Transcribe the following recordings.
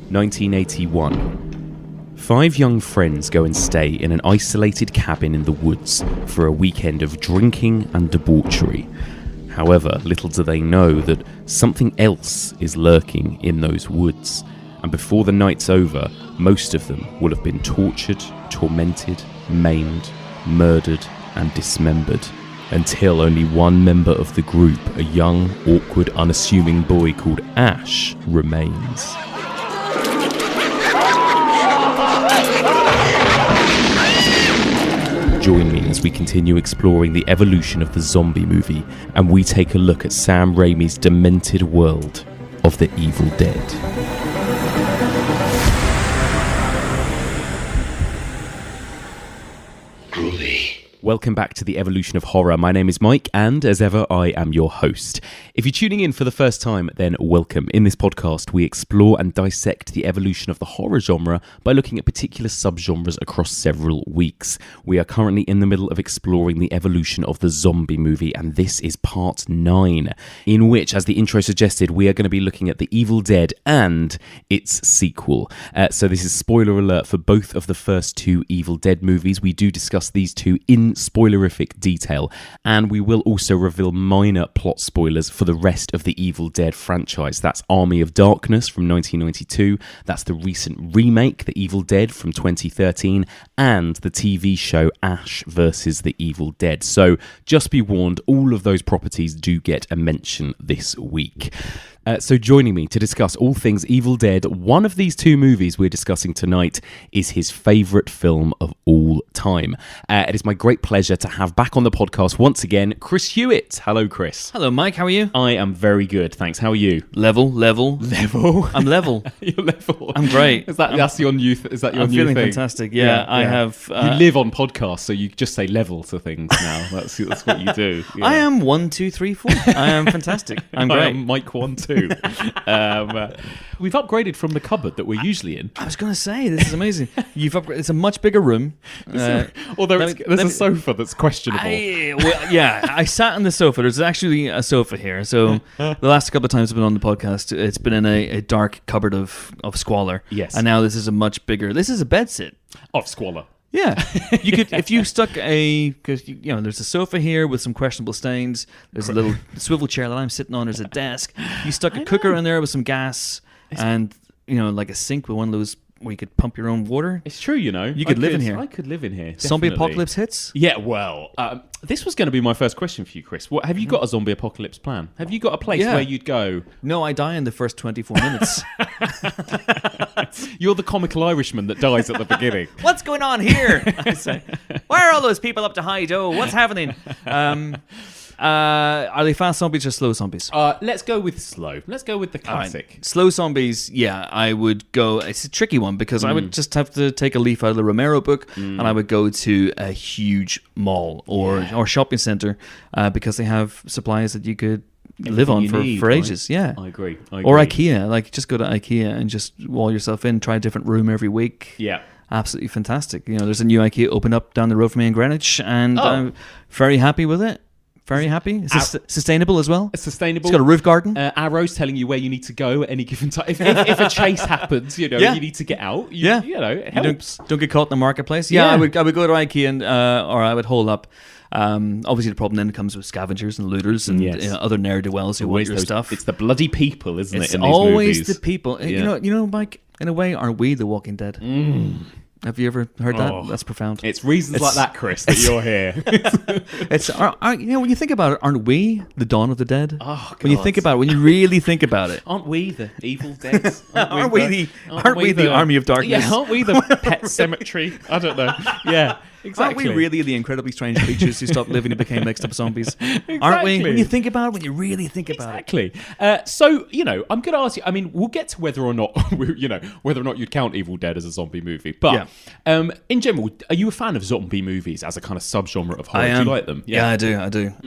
1981. 5 young friends go and stay in an isolated cabin in the woods for a weekend of drinking and debauchery. However, little do they know that something else is lurking in those woods. And before the night's over, most of them will have been tortured, tormented, maimed, murdered, and dismembered. Until only one member of the group, a young, awkward, unassuming boy called Ash, remains. Join me as we continue exploring the evolution of the zombie movie, and we take a look at Sam Raimi's demented world of the Evil Dead. Welcome back to the Evolution of Horror. My name is Mike, and as ever, I am your host. If you're tuning in for the first time, then welcome. In this podcast, we explore and dissect the evolution of the horror genre by looking at particular subgenres across several weeks. We are currently in the middle of exploring the evolution of the zombie movie, and this is part 9, in which, as the intro suggested, we are going to be looking at The Evil Dead and its sequel. So this is spoiler alert for both of the first 2 Evil Dead movies. We do discuss these two in spoilerific detail, and we will also reveal minor plot spoilers for the rest of the Evil Dead franchise. That's Army of Darkness from 1992, that's the recent remake, The Evil Dead from 2013, and the TV show Ash vs. the Evil Dead. So just be warned, all of those properties do get a mention this week. So joining me to discuss all things Evil Dead, one of these 2 movies we're discussing tonight is his favourite film of all time. It is my great pleasure to have back on the podcast once again, Chris Hewitt. Hello, Chris. Hello, Mike. How are you? I am very good, thanks. How are you? Level. Level? I'm level. You're level. I'm great. That's your new is that your I'm new feeling thing? fantastic. Yeah, I have. You live on podcasts, so you just say level to things now. That's what you do. Yeah. I am 1, 2, 3, 4. I am fantastic. I'm great. I am Mike 1, 2. We've upgraded from the cupboard that we're usually in. I was going to say, this is amazing. You've upgraded. It's a much bigger room. Although there's a sofa that's questionable. I sat on the sofa. There's actually a sofa here. So the last couple of times I've been on the podcast, it's been in a dark cupboard of squalor. Yes. And now this is a much bigger. This is a bedsit. Of squalor. Yeah, you could if you stuck because there's a sofa here with some questionable stains. There's a little swivel chair that I'm sitting on. There's a desk. You stuck a cooker in there with some gas and like a sink with one of those where you could pump your own water. It's true, You could live in here. I could live in here. Zombie Definitely. apocalypse hits? Yeah, well, this was going to be my first question for you, Chris. Have you got a zombie apocalypse plan? Have you got a place where you'd go? No, I die in the first 24 minutes. You're the comical Irishman that dies at the beginning. What's going on here? I say, why are all those people up to hide? Oh, what's happening? Are they fast zombies or slow zombies? Let's go with slow. Let's go with the classic. Right. Slow zombies, I would go. It's a tricky one because I would just have to take a leaf out of the Romero book and I would go to a huge mall or shopping center because they have supplies that you could live on for ages. Right? Yeah, I agree. Or IKEA, like just go to IKEA and just wall yourself in, try a different room every week. Yeah. Absolutely fantastic. There's a new IKEA open up down the road from me in Greenwich and I'm very happy with it. Very happy. It's sustainable as well. It's sustainable. It's got a roof garden. Arrows telling you where you need to go at any given time. If a chase happens, you need to get out. It helps. Don't get caught in the marketplace. Yeah, I would go to IKEA and or I would hole up. Obviously, the problem then comes with scavengers and looters and other ne'er-do-wells who want your stuff. It's the bloody people, isn't it? It's in these always movies. the people. You know, Mike. In a way, aren't we the Walking Dead? Have you ever heard that? That's profound. It's reasons like that, Chris, that you're here. When you think about it, aren't we the dawn of the dead? Oh, God. When you think about it, when you really think about it, aren't we the evil dead? Aren't we the army of darkness? Yeah, aren't we the pet cemetery? I don't know. Yeah. Exactly. Aren't we really the incredibly strange creatures who stopped living and became mixed up zombies? Exactly. Aren't we? When you think about it, when you really think about it. Exactly. So, I'm going to ask you, I mean, we'll get to whether or not you'd count Evil Dead as a zombie movie. But in general, are you a fan of zombie movies as a kind of subgenre of horror? I am. Do you like them? Yeah, I do.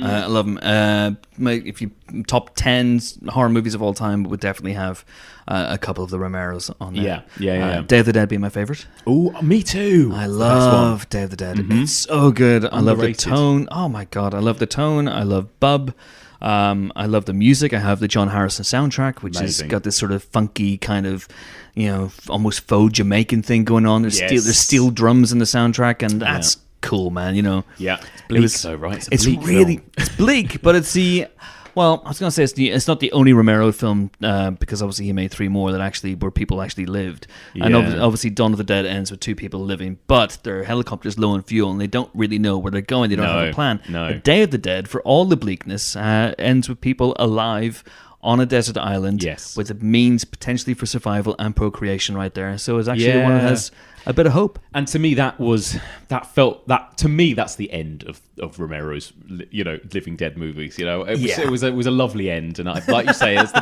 I love them. If you top 10 horror movies of all time, would definitely have a couple of the Romeros on there. Yeah. Day of the Dead being my favourite. Oh, me too. I love Day of the Dead. It's so good. I love the Underrated. tone. Oh my god, I love the tone. I love Bub. I love the music. I have the John Harrison soundtrack, which has got this sort of funky kind of, almost faux Jamaican thing going on. There's steel drums in the soundtrack, and that's cool, man. Yeah, it's bleak though, right? It's really it's bleak, but it's the. Well, I was going to say it's not the only Romero film because obviously he made 3 more that actually where people actually lived, and obviously Dawn of the Dead ends with 2 people living, but their helicopter's low on fuel and they don't really know where they're going. They don't have a plan. No. The Day of the Dead, for all the bleakness, ends with people alive on a desert island with a means potentially for survival and procreation right there. So it's actually the one that has a bit of hope. And to me, that's the end of Romero's, Living Dead movies. It was a lovely end, and like you say, it's the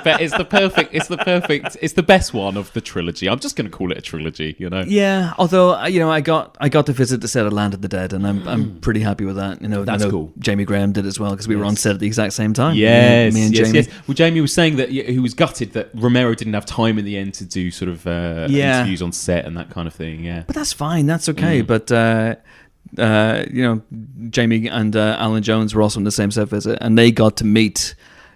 best one of the trilogy. I'm just going to call it a trilogy. Yeah. Although I got to visit the set of Land of the Dead, and I'm pretty happy with that. That's cool. Jamie Graham did as well because we were on set at the exact same time. Yes, me and Jamie. Yes. Well, Jamie was saying that he was gutted that Romero didn't have time in the end to do sort of interviews on set and that kind of thing. Yeah, but that's fine. That's okay. But Jamie and Alan Jones were also in the same set visit, and they got to meet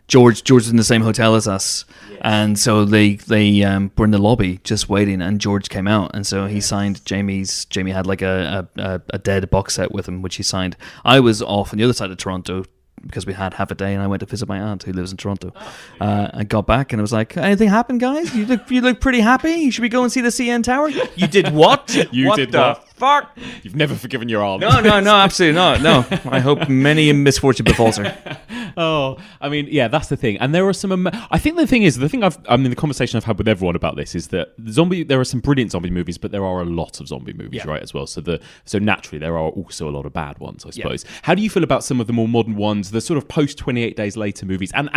George. George was in the same hotel as us, and so they were in the lobby just waiting, and George came out, and so he signed Jamie's. Jamie had like a Dead box set with him, which he signed. I was off on the other side of Toronto because we had half a day, and I went to visit my aunt who lives in Toronto. I got back and I was like, anything happened, guys? You look pretty happy. Should we go and see the CN Tower? You did what? You did what? Fuck? You've never forgiven your aunt. No, absolutely not. No. I hope many misfortune befalls her. Oh, I mean, yeah, that's the thing. And there are some. I think the conversation I've had with everyone about this is that there are some brilliant zombie movies, but there are a lot of zombie movies, right, as well. So naturally, there are also a lot of bad ones, I suppose. How do you feel about some of the more modern ones, the sort of post 28 Days Later movies, and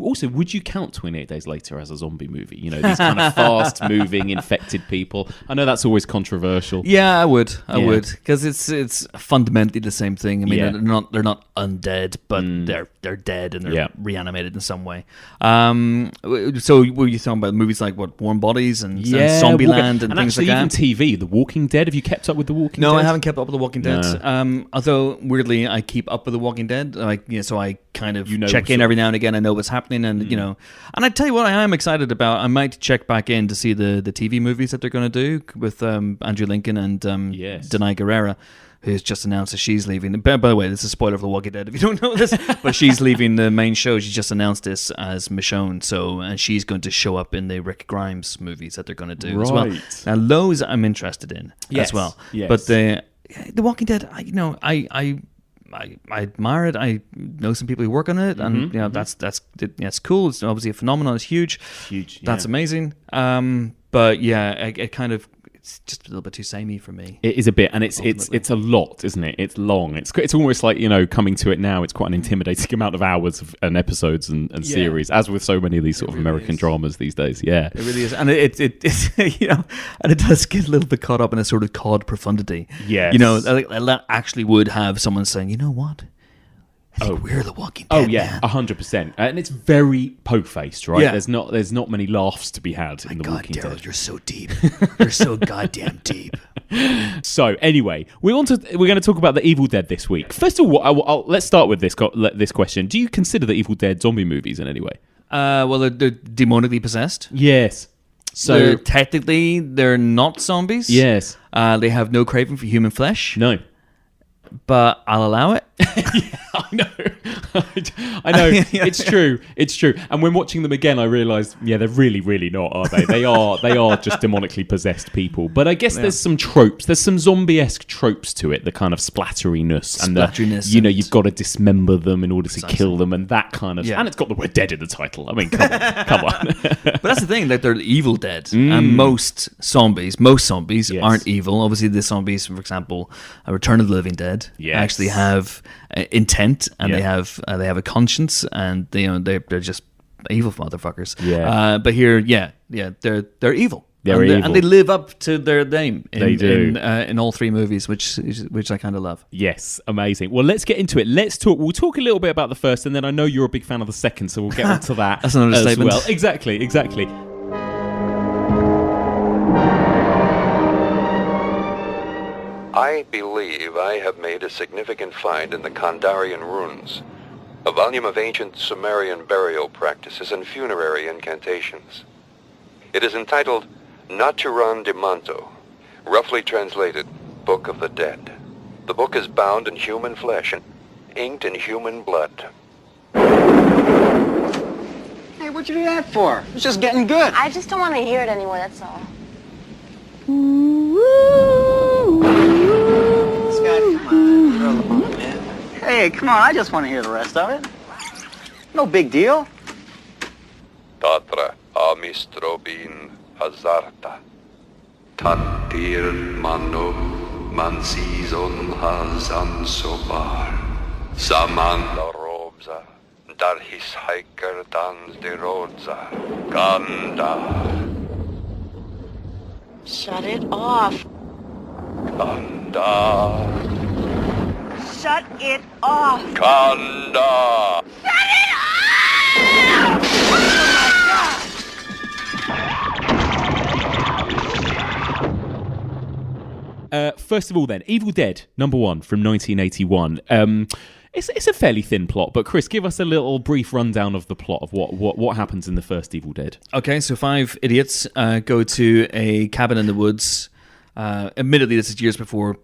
also, would you count 28 Days Later as a zombie movie? These kind of fast moving infected people. I know that's always controversial. Yeah, I would, because it's fundamentally the same thing. I mean, they're not undead, but they're dead and they're reanimated in some way. So were you talking about movies like Warm Bodies and Zombieland and things like that? And actually even TV, The Walking Dead. Have you kept up with The Walking Dead? No, I haven't kept up with The Walking Dead. Although weirdly, I keep up with The Walking Dead. So I kind of check in every now and again. I know what's happening, and and I tell you what, I am excited about. I might check back in to see the TV movies that they're going to do with Andrew Lincoln and Denai Guerrera, who's just announced that she's leaving. By the way, this is a spoiler for The Walking Dead if you don't know this, but she's leaving the main show. She just announced this as Michonne, and she's going to show up in the Rick Grimes movies that they're going to do as well. Now, those I'm interested in as well. Yes. But the Walking Dead, I admire it. I know some people who work on it, and that's cool. It's obviously a phenomenon. It's huge. That's amazing. But yeah, it kind of. It's just a little bit too samey for me. It is a bit, and it's a lot, isn't it? It's long. It's almost like coming to it now. It's quite an intimidating amount of hours and episodes and series, as with so many of these sort of American dramas these days. Yeah, it really is, and it's and it does get a little bit caught up in a sort of cod profundity. Yeah, that actually would have someone saying, you know what? I think we're The Walking Dead. Oh yeah, 100%, and it's very poke-faced, right? Yeah. There's not many laughs to be had in The Walking Daryl, Dead. You're so deep. You're so goddamn deep. So anyway, we're going to talk about The Evil Dead this week. First of all, let's start with this question: do you consider The Evil Dead zombie movies in any way? Well, they're demonically possessed. Yes. So technically, they're not zombies. Yes. They have no craving for human flesh. No. But I'll allow it. Yeah, I know. It's true. And when watching them again, I realised, they're really, really not, are they? They are just demonically possessed people. But I guess there's some tropes. There's some zombie-esque tropes to it. The kind of splatteriness and you've got to dismember them in order to kill them, and that kind of. And it's got the word "dead" in the title. I mean, come on. But that's the thing, that they're evil dead, and most zombies aren't evil. Obviously, the zombies, for example, Return of the Living Dead, actually have intent, and they have a conscience, and they're just evil motherfuckers. But here, they're evil. And they live up to their name. In all 3 movies, which I kind of love. Yes, amazing. Well, let's get into it. We'll talk a little bit about the first, and then I know you're a big fan of the second, so we'll get onto that. That's another statement. Well, exactly. I believe I have made a significant find in the Kandarian runes, a volume of ancient Sumerian burial practices and funerary incantations. It is entitled Naturan de Manto, roughly translated, Book of the Dead. The book is bound in human flesh and inked in human blood. Hey, what'd you do that for? It's just getting good. I just don't want to hear it anymore, that's all. Scott, come on. You're alone, man. Hey, come on. I just want to hear the rest of it. No big deal. Tatra amistrobin hazarta. Tatir mano mansizon hazan sobar. Samanda robza. Dar his hiker dans de rodza. Ganda. Shut it off. Kanda. Shut it off. Kanda. First of all, then, Evil Dead #1 from 1981. It's a fairly thin plot, but Chris, give us a little brief rundown of the plot of what happens in the first Evil Dead. Okay, so 5 idiots go to a cabin in the woods. Admittedly, this is years before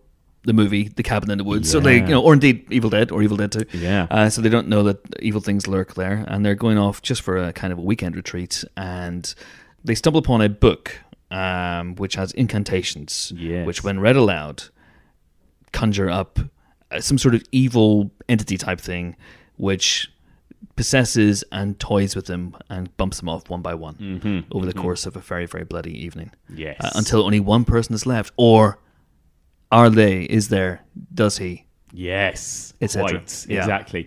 the movie The Cabin in the Woods. So they, or indeed Evil Dead or Evil Dead 2. Yeah. So they don't know that evil things lurk there, and they're going off just for a kind of a weekend retreat, and they stumble upon a book which has incantations, which when read aloud conjure up some sort of evil entity type thing, which possesses and toys with them and bumps them off one by one over the course of a very, very bloody evening. Yes. Until only one person is left. Or are they? Is there? Does he? Yes, etc. quite, exactly.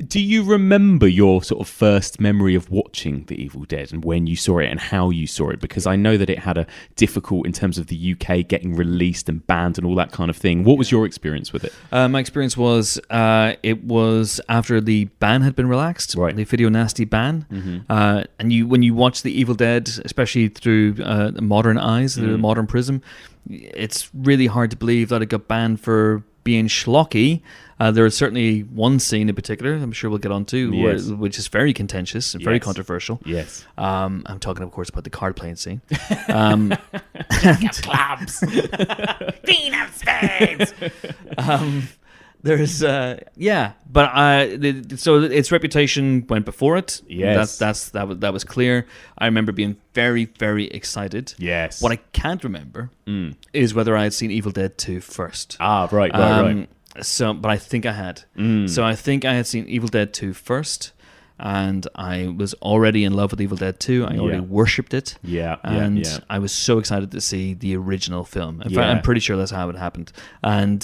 Do you remember your sort of first memory of watching The Evil Dead and when you saw it and how you saw it? Because I know that it had a difficult in terms of the UK getting released and banned and all that kind of thing. What was your experience with it? My experience was it was after the ban had been relaxed, the video nasty ban, and when you watch The Evil Dead, especially through modern eyes, the modern prism, it's really hard to believe that it got banned for being schlocky. There is certainly one scene in particular, I'm sure we'll get on to, which is very contentious and very controversial. Yes. I'm talking, of course, about the card playing scene. Clubs. Dean of Spades. There's, so its reputation went before it. Yes. That was clear. I remember being very, very excited. Yes. What I can't remember is whether I had seen Evil Dead 2 first. Right. So, but I think I had. So I think I had seen Evil Dead 2 first, and I was already in love with Evil Dead 2. I already worshipped it. And I was so excited to see the original film. In fact, I'm pretty sure that's how it happened. And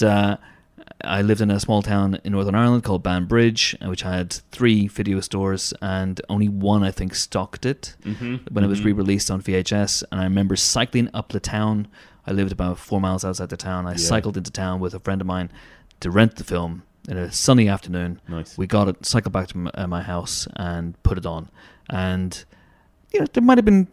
I lived in a small town in Northern Ireland called Banbridge, which had 3 video stores, and only one, I think, stocked it when it was re-released on VHS. And I remember cycling up the town. I lived about 4 miles outside the town. I cycled into town with a friend of mine to rent the film in a sunny afternoon. Nice. We got it, cycled back to my house and put it on. And there might have been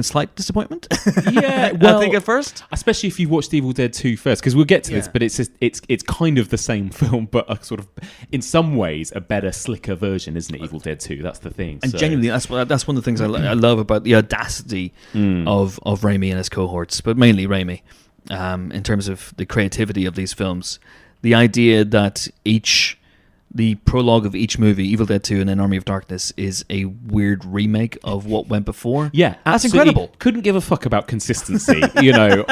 slight disappointment. Yeah, well, I think at first, especially if you watched Evil Dead 2 first, because we'll get to this, but it's kind of the same film, but a sort of, in some ways, a better, slicker version, isn't it? Evil Dead 2, that's the thing. And genuinely, that's one of the things I love about the audacity of Raimi and his cohorts, but mainly Raimi, in terms of the creativity of these films. The idea that the prologue of each movie, Evil Dead 2 and then Army of Darkness, is a weird remake of what went before. Yeah, that's absolutely. incredible. Couldn't give a fuck about consistency,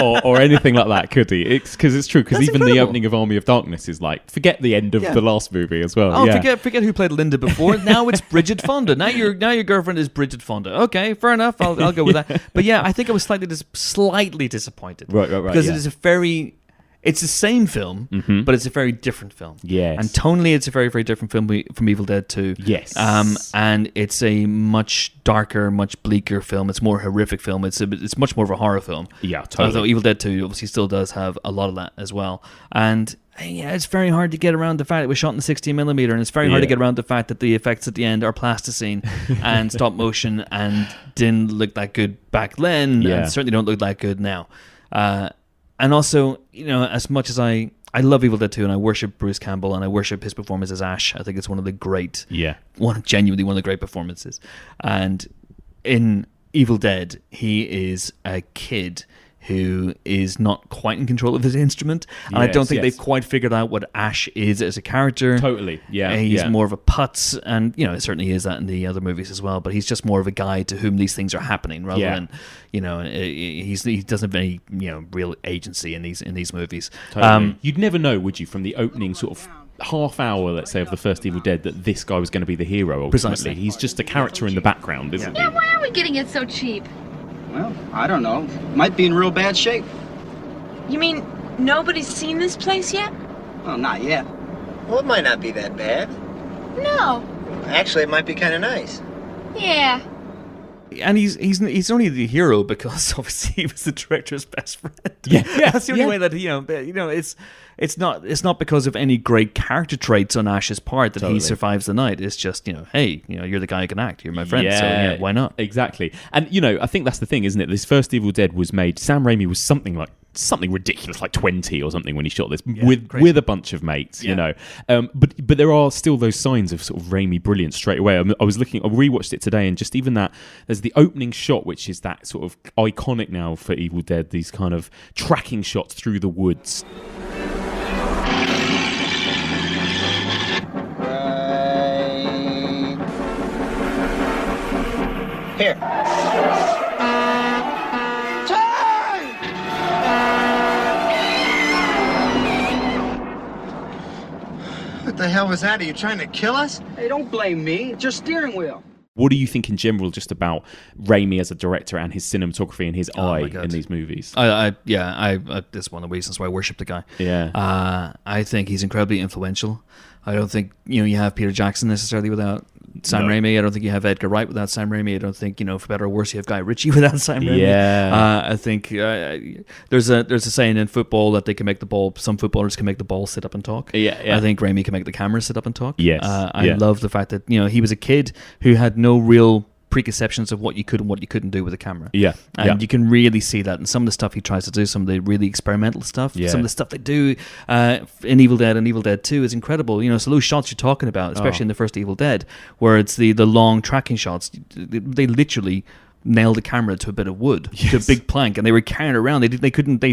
or anything like that, could he? Because it's true, because even the opening of Army of Darkness is like, forget the end of the last movie as well. Forget who played Linda before. Now it's Bridget Fonda. Now your girlfriend is Bridget Fonda. Okay, fair enough. I'll go with that. But yeah, I think I was slightly disappointed. Right. Because it is it's the same film, but it's a very different film. Yes. And tonally, it's a very, very different film from Evil Dead 2. Yes. And it's a much darker, much bleaker film. It's more horrific film. It's much more of a horror film. Yeah, totally. Although Evil Dead 2 obviously still does have a lot of that as well. And it's very hard to get around the fact it was shot in 16mm, and it's very hard to get around the fact that the effects at the end are plasticine and stop motion and didn't look that good back then, and certainly don't look that good now. And also, as much as I love Evil Dead 2 and I worship Bruce Campbell and I worship his performance as Ash, I think it's one of the great, genuinely one of the great performances. And in Evil Dead, he is a kid who is not quite in control of his instrument. And I don't think they've quite figured out what Ash is as a character. Totally, yeah. He's more of a putz, and, it certainly is that in the other movies as well, but he's just more of a guy to whom these things are happening, rather than, he doesn't have any, real agency in these movies. Totally. You'd never know, would you, from the opening sort of half hour, let's say, of the first Evil Dead, that this guy was going to be the hero, ultimately. Precisely. He's just a character in the background, isn't he? Yeah, why are we getting it so cheap? Well, I don't know. Might be in real bad shape. You mean nobody's seen this place yet? Well, not yet. Well, it might not be that bad. No. Actually, it might be kind of nice. Yeah. And he's only the hero because obviously he was the director's best friend. Yeah, That's the only way that it's not because of any great character traits on Ash's part that he survives the night. It's just hey, you're the guy who can act. You're my friend, so why not? Exactly. And I think that's the thing, isn't it? This first Evil Dead was made. Sam Raimi was something ridiculous, like 20 or something when he shot this with a bunch of mates, but there are still those signs of sort of Raimi brilliance straight away. I rewatched it today, and just even that, there's the opening shot, which is that sort of iconic now for Evil Dead, these kind of tracking shots through the woods. Here. What the hell was that? Are you trying to kill us? Hey, don't blame me. It's your steering wheel. What do you think in general just about Raimi as a director and his cinematography and his eye in these movies? This is one of the reasons why I worship the guy. Yeah. I think he's incredibly influential. I don't think you have Peter Jackson necessarily without Sam Raimi. I don't think you have Edgar Wright without Sam Raimi. I don't think for better or worse you have Guy Ritchie without Sam Raimi. Yeah. I think there's a saying in football that they can make the ball. Some footballers can make the ball sit up and talk. Yeah. I think Raimi can make the camera sit up and talk. Yes. I love the fact that he was a kid who had no real preconceptions of what you could and what you couldn't do with a camera. Yeah. And you can really see that in some of the stuff he tries to do, some of the really experimental stuff, some of the stuff they do in Evil Dead and Evil Dead 2 is incredible. So those shots you're talking about, especially in the first Evil Dead, where it's the long tracking shots, they literally nailed the camera to a bit of wood, to a big plank, and they were carrying it around. They didn't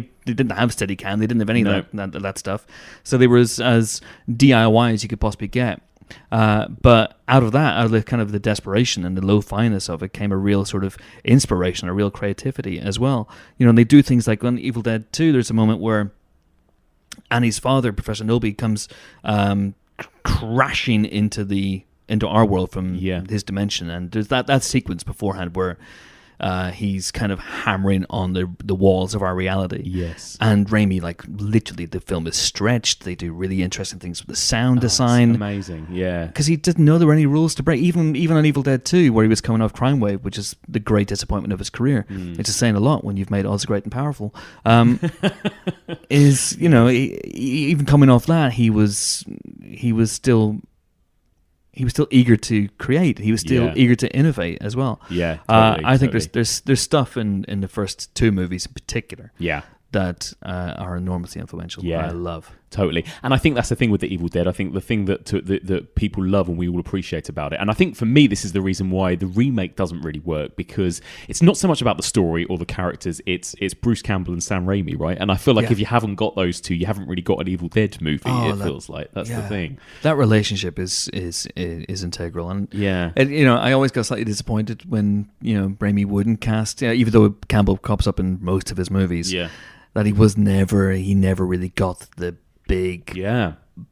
have Steadicam, they didn't have any of that stuff. So they were as DIY as you could possibly get. But out of the kind of the desperation and the low fineness of it came a real sort of inspiration, a real creativity as well. And they do things like on Evil Dead 2, there's a moment where Annie's father, Professor Nolby, comes crashing into our world from his dimension, and there's that sequence beforehand where he's kind of hammering on the walls of our reality. Yes. And Raimi, literally, the film is stretched. They do really interesting things with the sound design. It's amazing, yeah. Because he didn't know there were any rules to break. Even on Evil Dead 2, where he was coming off Crime Wave, which is the great disappointment of his career. It's just saying a lot when you've made Oz Great and Powerful. Even coming off that, he was still eager to create. He was still eager to innovate as well. Yeah, I think there's stuff in the first two movies in particular. Yeah. That are enormously influential. Yeah. I love. Totally. And I think that's the thing with the Evil Dead. I think the thing that people love and we all appreciate about it. And I think for me, this is the reason why the remake doesn't really work, because it's not so much about the story or the characters. It's Bruce Campbell and Sam Raimi, right? And I feel like if you haven't got those two, you haven't really got an Evil Dead movie. Feels like that's the thing. That relationship is integral. And yeah, I always got slightly disappointed when Raimi wouldn't cast, even though Campbell crops up in most of his movies. Yeah. That he never really got the big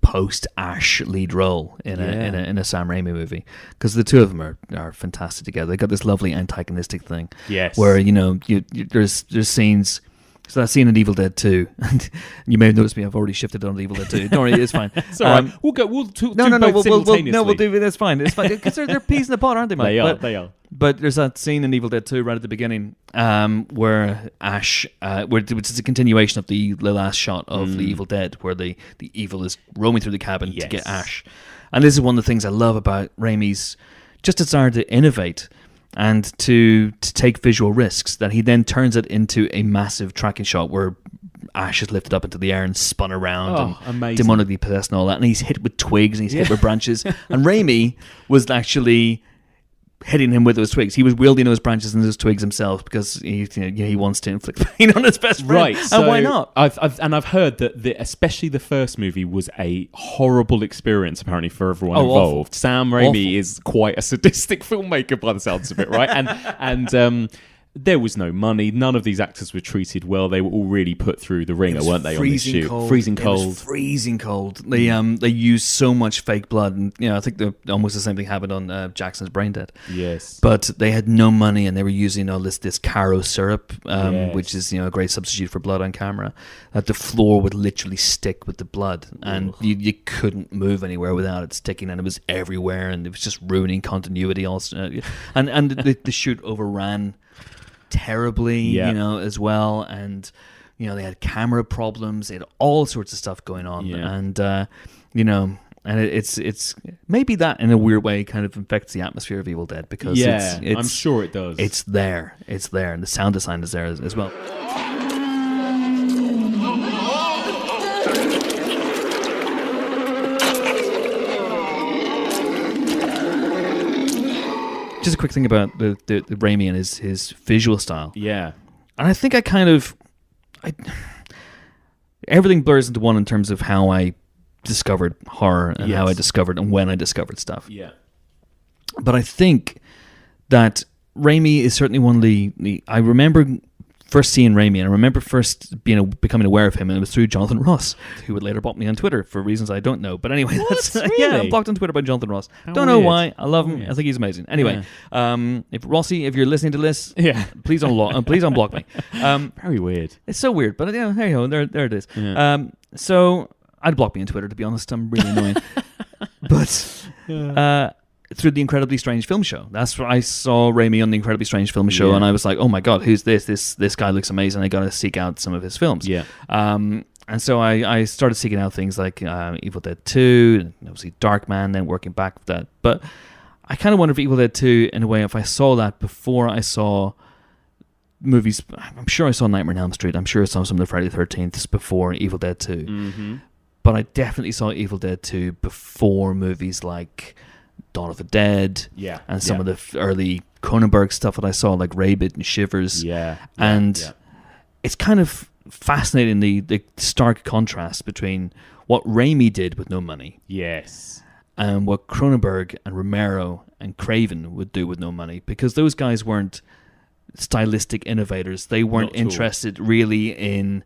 post-Ash lead role in a Sam Raimi movie, because the two of them are fantastic together. They got this lovely antagonistic thing, where there's scenes. So that scene in Evil Dead 2, and you may have noticed me, I've already shifted on to Evil Dead 2. Don't worry, it's fine. It's all right. We'll do both simultaneously. We'll do it. That's fine. It's fine because they're peas in the pot, aren't they, Mike? They are. But there's that scene in Evil Dead 2 right at the beginning, where Ash, which is a continuation of the last shot of the Evil Dead, where the evil is roaming through the cabin to get Ash. And this is one of the things I love about Raimi's just desire to innovate and to take visual risks, that he then turns it into a massive tracking shot where ashes lifted up into the air and spun around and amazing. demonically possessed and all that. And he's hit with twigs and he's hit with branches. And Raimi was actually hitting him with those twigs. He was wielding those branches and those twigs himself because he wants to inflict pain on his best friend. Right, so and why not? I've heard that especially the first movie was a horrible experience apparently for everyone involved. Awful. Sam Raimi is quite a sadistic filmmaker by the sounds of it, right? And there was no money. None of these actors were treated well. They were all really put through the ringer, weren't they? On this shoot, freezing cold. It was freezing cold. They used so much fake blood, and I think almost the same thing happened on Jackson's Brain Dead. Yes, but they had no money, and they were using all this Caro syrup, which is a great substitute for blood on camera. That the floor would literally stick with the blood, and you couldn't move anywhere without it sticking, and it was everywhere, and it was just ruining continuity. Also, and the shoot overran terribly, as well, and they had camera problems, they had all sorts of stuff going on, and and it's maybe that in a weird way kind of infects the atmosphere of Evil Dead because it's I'm sure it does. It's there, and the sound design is there as well. Just a quick thing about the Raimi and his visual style. Yeah. And I think everything blurs into one in terms of how I discovered horror and how I discovered and when I discovered stuff. Yeah. But I think that Raimi is certainly one of the I remember first seeing Raimi, and I remember first becoming aware of him, and it was through Jonathan Ross, who would later block me on Twitter for reasons I don't know. But anyway, I'm blocked on Twitter by Jonathan Ross. Don't know why. I love him. I think he's amazing. Anyway, if Rossi, if you're listening to this, please unblock me. Very weird. It's so weird, but there you go. There it is. Yeah. So I'd block me on Twitter, to be honest. I'm really annoying. But through the Incredibly Strange Film Show. That's where I saw Raimi on the Incredibly Strange Film Show, and I was like, oh my God, who's this? This guy looks amazing. I got to seek out some of his films. Yeah. And so I started seeking out things like Evil Dead 2, and obviously Darkman, then working back with that. But I kind of wonder if Evil Dead 2, in a way, if I saw that before I saw movies, I'm sure I saw Nightmare on Elm Street. I'm sure I saw some of the Friday the 13th before Evil Dead 2. Mm-hmm. But I definitely saw Evil Dead 2 before movies like Dawn of the Dead, and some of the early Cronenberg stuff that I saw, like Rabid and Shivers. It's kind of fascinating the stark contrast between what Raimi did with no money, and what Cronenberg and Romero and Craven would do with no money, because those guys weren't stylistic innovators. They weren't interested really in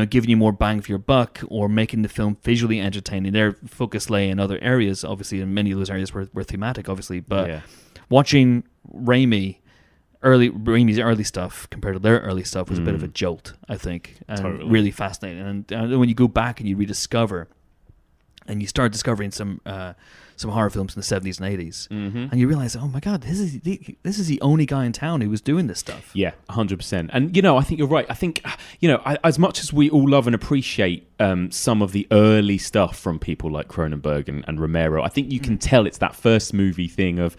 giving you more bang for your buck or making the film visually entertaining. Their focus lay in other areas, obviously, and many of those areas were thematic, obviously. But watching Raimi's early stuff compared to their early stuff was a bit of a jolt, I think, and really fascinating. And when you go back and you rediscover, and you start discovering some horror films in the 70s and 80s, and you realize, oh my God, this is the only guy in town who was doing this stuff. Yeah, 100%. And I think you're right. I think as much as we all love and appreciate some of the early stuff from people like Cronenberg and Romero, I think you can tell it's that first movie thing of,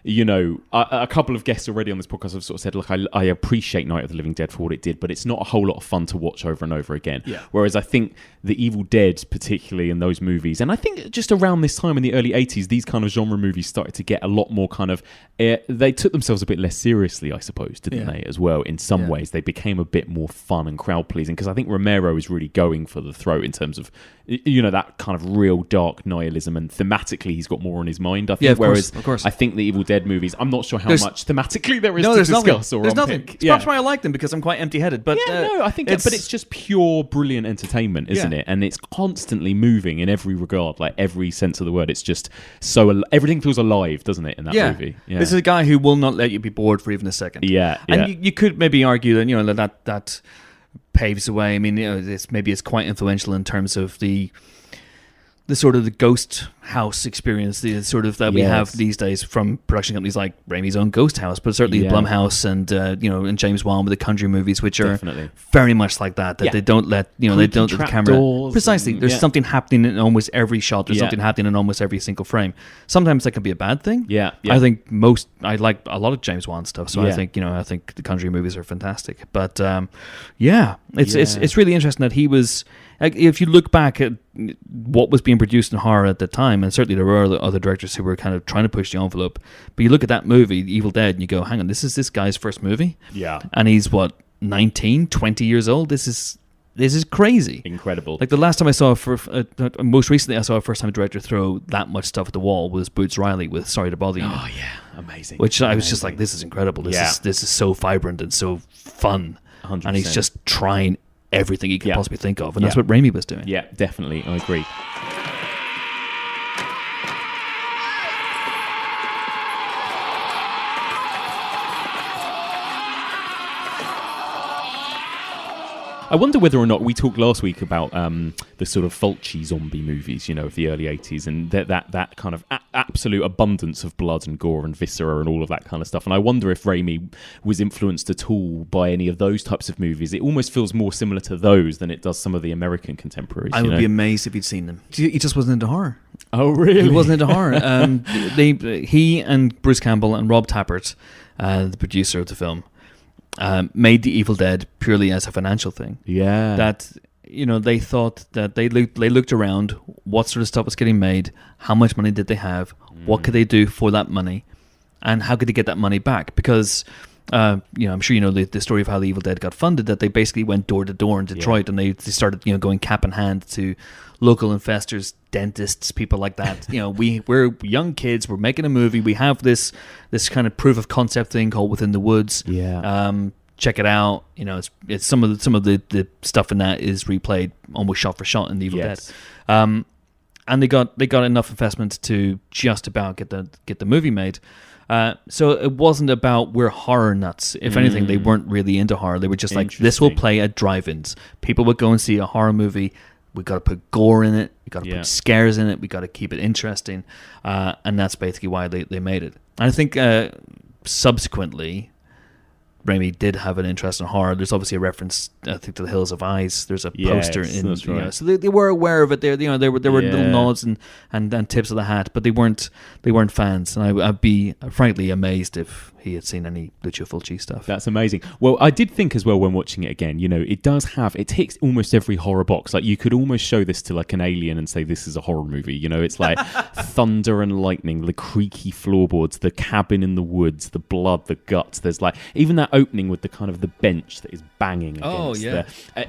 a couple of guests already on this podcast have sort of said, look, I appreciate Night of the Living Dead for what it did, but it's not a whole lot of fun to watch over and over again. Yeah. Whereas I think the Evil Dead, particularly in those movies, and I think just around this time in the early 80s, these kind of genre movies started to get a lot more kind of, they took themselves a bit less seriously, I suppose, didn't they, as well? In some ways, they became a bit more fun and crowd-pleasing, because I think Romero is really going for the throat in terms of, that kind of real dark nihilism, and thematically he's got more on his mind, I think. Of course. I think the Evil Dead movies, I'm not sure how much thematically there is to discuss or there's unpick. nothing. It's perhaps why I like them, because I'm quite empty-headed. But I think it's just pure brilliant entertainment, isn't it? And it's constantly moving in every regard, like every sense of the word. It's just everything feels alive, doesn't it, in that movie? Yeah. This is a guy who will not let you be bored for even a second. And you could maybe argue that that paves the way. I mean, it's quite influential in terms of the the sort of the ghost house experience, the sort of that we have Yes. these days from production companies like Raimi's own Ghost House, but certainly Yeah. Blumhouse and and James Wan with the Conjuring movies, which are Definitely. very much like that. That Yeah. they don't let they Creaky don't let the trap camera doors precisely. and- There's yeah. something happening in almost every shot. There's Yeah. something happening in almost every single frame. Sometimes that can be a bad thing. Yeah, yeah. I think I like a lot of James Wan stuff, so I Yeah. think the Conjuring movies are fantastic. But it's really interesting that he was. If you look back at what was being produced in horror at the time, and certainly there were other directors who were kind of trying to push the envelope, but you look at that movie, Evil Dead, and you go, hang on, this is this guy's first movie? Yeah. And he's, 19, 20 years old? This is crazy. Incredible. Like the last time I saw, most recently I saw a first-time director throw that much stuff at the wall was Boots Riley with Sorry to Bother You. Oh yeah, amazing. Which I was just like, this is incredible. This is so vibrant and so fun. 100%. And he's just trying everything he could Yeah. possibly think of, and that's Yeah. what Raimi was doing. Yeah, definitely. I agree. I wonder whether or not we talked last week about the sort of Fulci zombie movies, of the early 80s, and that kind of absolute abundance of blood and gore and viscera and all of that kind of stuff. And I wonder if Raimi was influenced at all by any of those types of movies. It almost feels more similar to those than it does some of the American contemporaries. I would be amazed if he'd seen them. He just wasn't into horror. Oh, really? He wasn't into horror. He and Bruce Campbell and Rob Tappert, the producer of the film, made The Evil Dead purely as a financial thing. Yeah. That they thought that they looked around, what sort of stuff was getting made, how much money did they have, what could they do for that money, and how could they get that money back? Because I'm sure you know the story of how The Evil Dead got funded. That they basically went door to door in Detroit, and they started going cap in hand to local investors, dentists, people like that. We're young kids. We're making a movie. We have this kind of proof of concept thing called Within the Woods. Yeah. Check it out. It's some of the stuff in that is replayed almost shot for shot in The Evil Yes. Dead. And they got enough investment to just about get the movie made. So it wasn't about we're horror nuts. If anything, they weren't really into horror. They were just like, this will play at drive-ins. People would go and see a horror movie. We got to put gore in it. We got to put scares in it. We got to keep it interesting. And that's basically why they made it. And I think subsequently, Raimi did have an interest in horror. There's obviously a reference, I think, to The Hills of Eyes. There's a poster in, that's right. so they were aware of it. There were little nods and tips of the hat, but they weren't fans. And I'd be frankly amazed if he had seen any Lucio Fulci stuff. That's amazing. Well, I did think as well when watching it again, it ticks almost every horror box. Like you could almost show this to like an alien and say this is a horror movie. It's like thunder and lightning, the creaky floorboards, the cabin in the woods, the blood, the guts. There's like even that opening with the kind of the bench that is banging against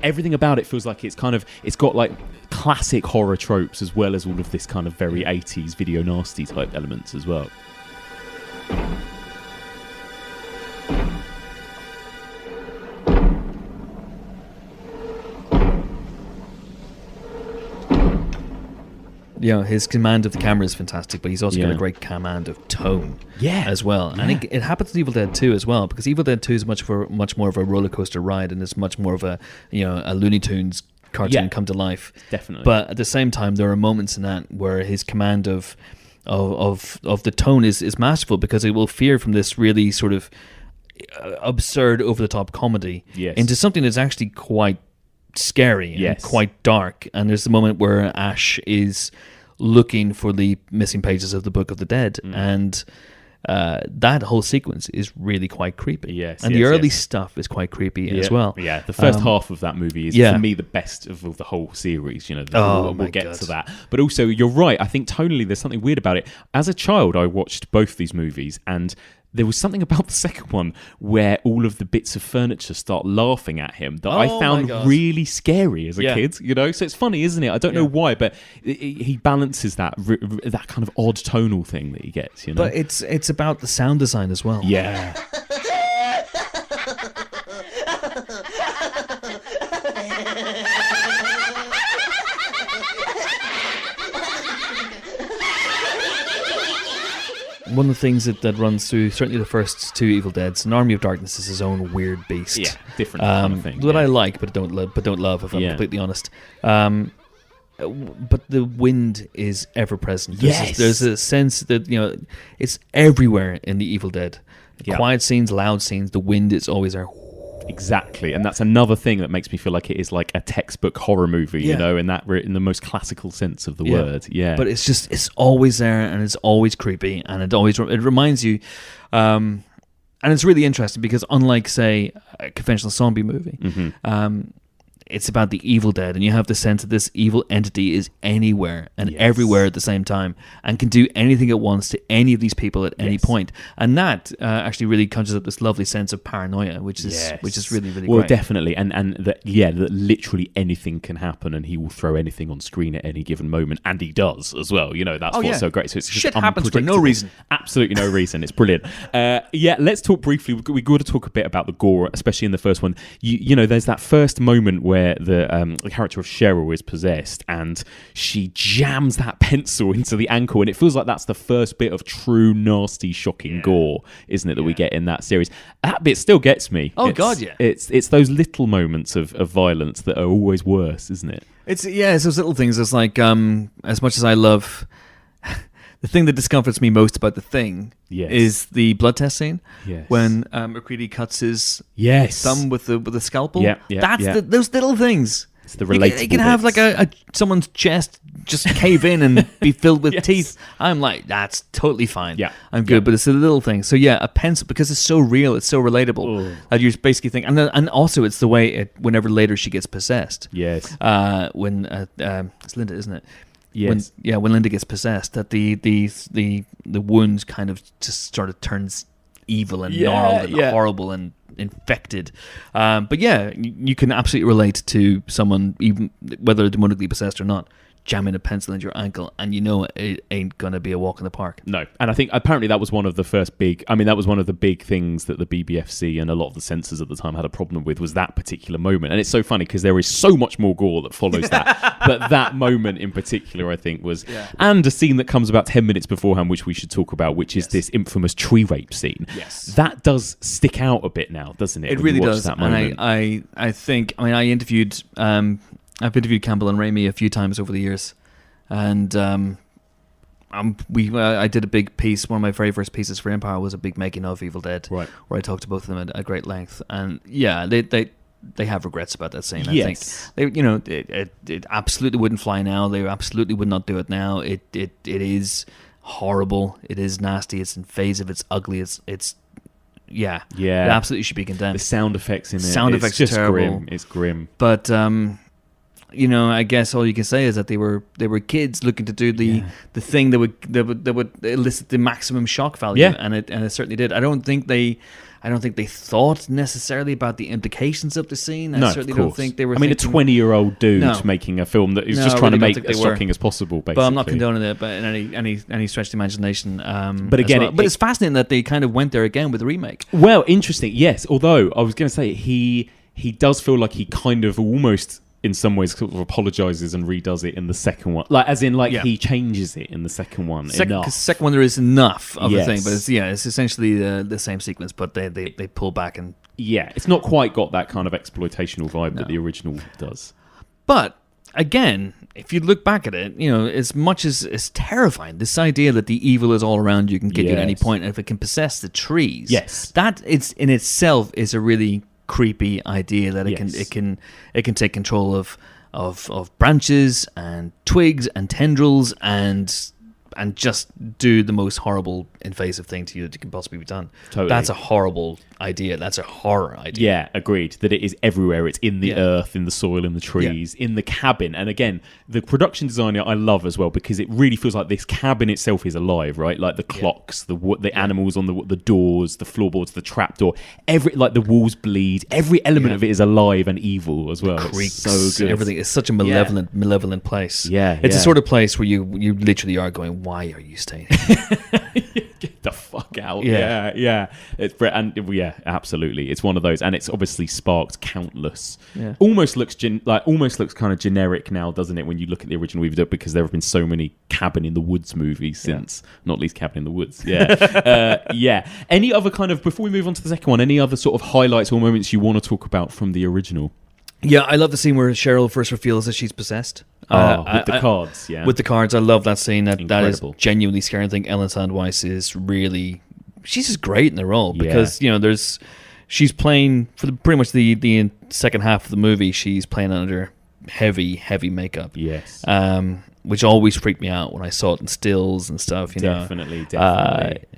everything about it feels like it's got like classic horror tropes as well as all of this kind of very 80s video nasty type elements as well. His command of the camera is fantastic, but he's also got a great command of tone as well. And I think it happens to Evil Dead 2 as well, because Evil Dead 2 is much more of a roller coaster ride, and it's much more of a Looney Tunes cartoon come to life. Definitely. But at the same time, there are moments in that where his command of the tone is masterful, because it will veer from this really sort of absurd, over the top comedy into something that's actually quite scary and quite dark. And there's the moment where Ash is looking for the missing pages of the Book of the Dead, and that whole sequence is really quite creepy. The early stuff is quite creepy as well. Yeah, the first half of that movie is for me the best of the whole series. We'll get to that. But also, you're right. I think tonally there's something weird about it. As a child, I watched both these movies, and there was something about the second one where all of the bits of furniture start laughing at him that I found really scary as a kid. So it's funny, isn't it? I don't know why, but he balances that kind of odd tonal thing that he gets. But it's about the sound design as well. Yeah. One of the things that runs through certainly the first two Evil Deads, an Army of Darkness is his own weird beast. Different kind of thing. That I like, but don't love, if I'm completely honest. but the wind is ever present. Yes. There's a sense that, you know, it's everywhere in the Evil Dead. Yeah. Quiet scenes, loud scenes, the wind is always there. Exactly, and that's another thing that makes me feel like it is like a textbook horror movie, you know, in the most classical sense of the word. Yeah, but it's always there, and it's always creepy, and it reminds you, and it's really interesting because unlike, say, a conventional zombie movie, it's about the Evil Dead, and you have the sense that this evil entity is anywhere and everywhere at the same time, and can do anything it wants to any of these people at any point. And that actually really conjures up this lovely sense of paranoia, which is really, really well, great. definitely, and that literally anything can happen, and he will throw anything on screen at any given moment, and he does as well. You know, that's what's so great. So it's shit just happens for no unpredictable. reason. Absolutely no reason. It's brilliant. Let's talk briefly. We got to talk a bit about the gore, especially in the first one. You know, there's that first moment where the character of Cheryl is possessed, and she jams that pencil into the ankle, and it feels like that's the first bit of true nasty, shocking gore, isn't it? That we get in that series. That bit still gets me. It's those little moments of violence that are always worse, isn't it? It's those little things. It's like as much as I love. The thing that discomforts me most about The Thing is the blood test scene when McCready cuts his thumb with the scalpel. Those little things. It's the relatable They can have like someone's chest just cave in and be filled with teeth. I'm like, that's totally fine. Yeah, I'm good. But it's the little things. So a pencil, because it's so real, it's so relatable. That you're basically thinking, and also it's the way whenever later she gets possessed. Yes. When it's Linda, isn't it? Yes. When Linda gets possessed, that the wound kind of just sort of turns evil and gnarled and horrible and infected. But you can absolutely relate to someone, even whether demonically possessed or not, jamming a pencil into your ankle, and you know it ain't gonna be a walk in the park. No, and I think apparently that was one of the big things that the BBFC and a lot of the censors at the time had a problem with, was that particular moment. And it's so funny because there is so much more gore that follows that, but that moment in particular, I think, was, and a scene that comes about 10 minutes beforehand, which we should talk about, which is this infamous tree rape scene. Yes, that does stick out a bit now, doesn't it? It really does. That moment. And I think I interviewed. I've interviewed Campbell and Raimi a few times over the years, and I did a big piece. One of my very first pieces for Empire was a big making of Evil Dead, where I talked to both of them at great length. And they have regrets about that scene. I think it absolutely wouldn't fly now. They absolutely would not do it now. It is horrible. It is nasty. It's invasive. It's ugly. It absolutely should be condemned. The sound effects in it, effects are terrible. Grim. It's grim. But I guess all you can say is that they were kids looking to do the thing that would elicit the maximum shock value, and it certainly did. I don't think they thought necessarily about the implications of the scene. I certainly don't think they were. I mean, a 20-year-old dude making a film that is just trying to make it as shocking as possible, basically. But I'm not condoning it, but in any stretch of the imagination. But again, but it's fascinating that they kind of went there again with the remake. Well, interesting, yes. Although I was going to say he does feel like he kind of almost, in some ways, sort of apologizes and redoes it in the second one, he changes it in the second one. The second one, there is enough of the thing, but it's essentially the same sequence, but they pull back and it's not quite got that kind of exploitational vibe that the original does. But again, if you look back at it, as much as it's terrifying, this idea that the evil is all around you, can get you at any point, and if it can possess the trees, that it's in itself is a really creepy idea, that it can take control of branches and twigs and tendrils and just do the most horrible, invasive thing to you that can possibly be done. Totally. That's a horrible idea. That's a horror idea. Yeah, agreed. That it is everywhere. It's in the earth, in the soil, in the trees, in the cabin. And again, the production design I love as well, because it really feels like this cabin itself is alive, right? Like the clocks, the animals on the doors, the floorboards, the trapdoor, the walls bleed. Every element of it is alive and evil as well. The creaks, it's so good. Everything. It's such a malevolent place. Yeah, it's the sort of place where you literally are going, why are you staying here? Get the fuck out. Yeah. Absolutely. It's one of those, and it's obviously sparked countless. Almost looks kind of generic now, doesn't it, when you look at the original Evil Dead, because there have been so many Cabin in the Woods movies since, not least Cabin in the Woods. Any other kind of, before we move on to the second one, any other sort of highlights or moments you want to talk about from the original? Yeah, I love the scene where Cheryl first reveals that she's possessed. With the cards, yeah. With the cards, I love that scene. That is Incredible. genuinely scary. I think Ellen Sandweiss is really, she's just great in the role because she's playing for pretty much the second half of the movie. She's playing under heavy makeup. Yes. Which always freaked me out when I saw it in stills and stuff. Definitely.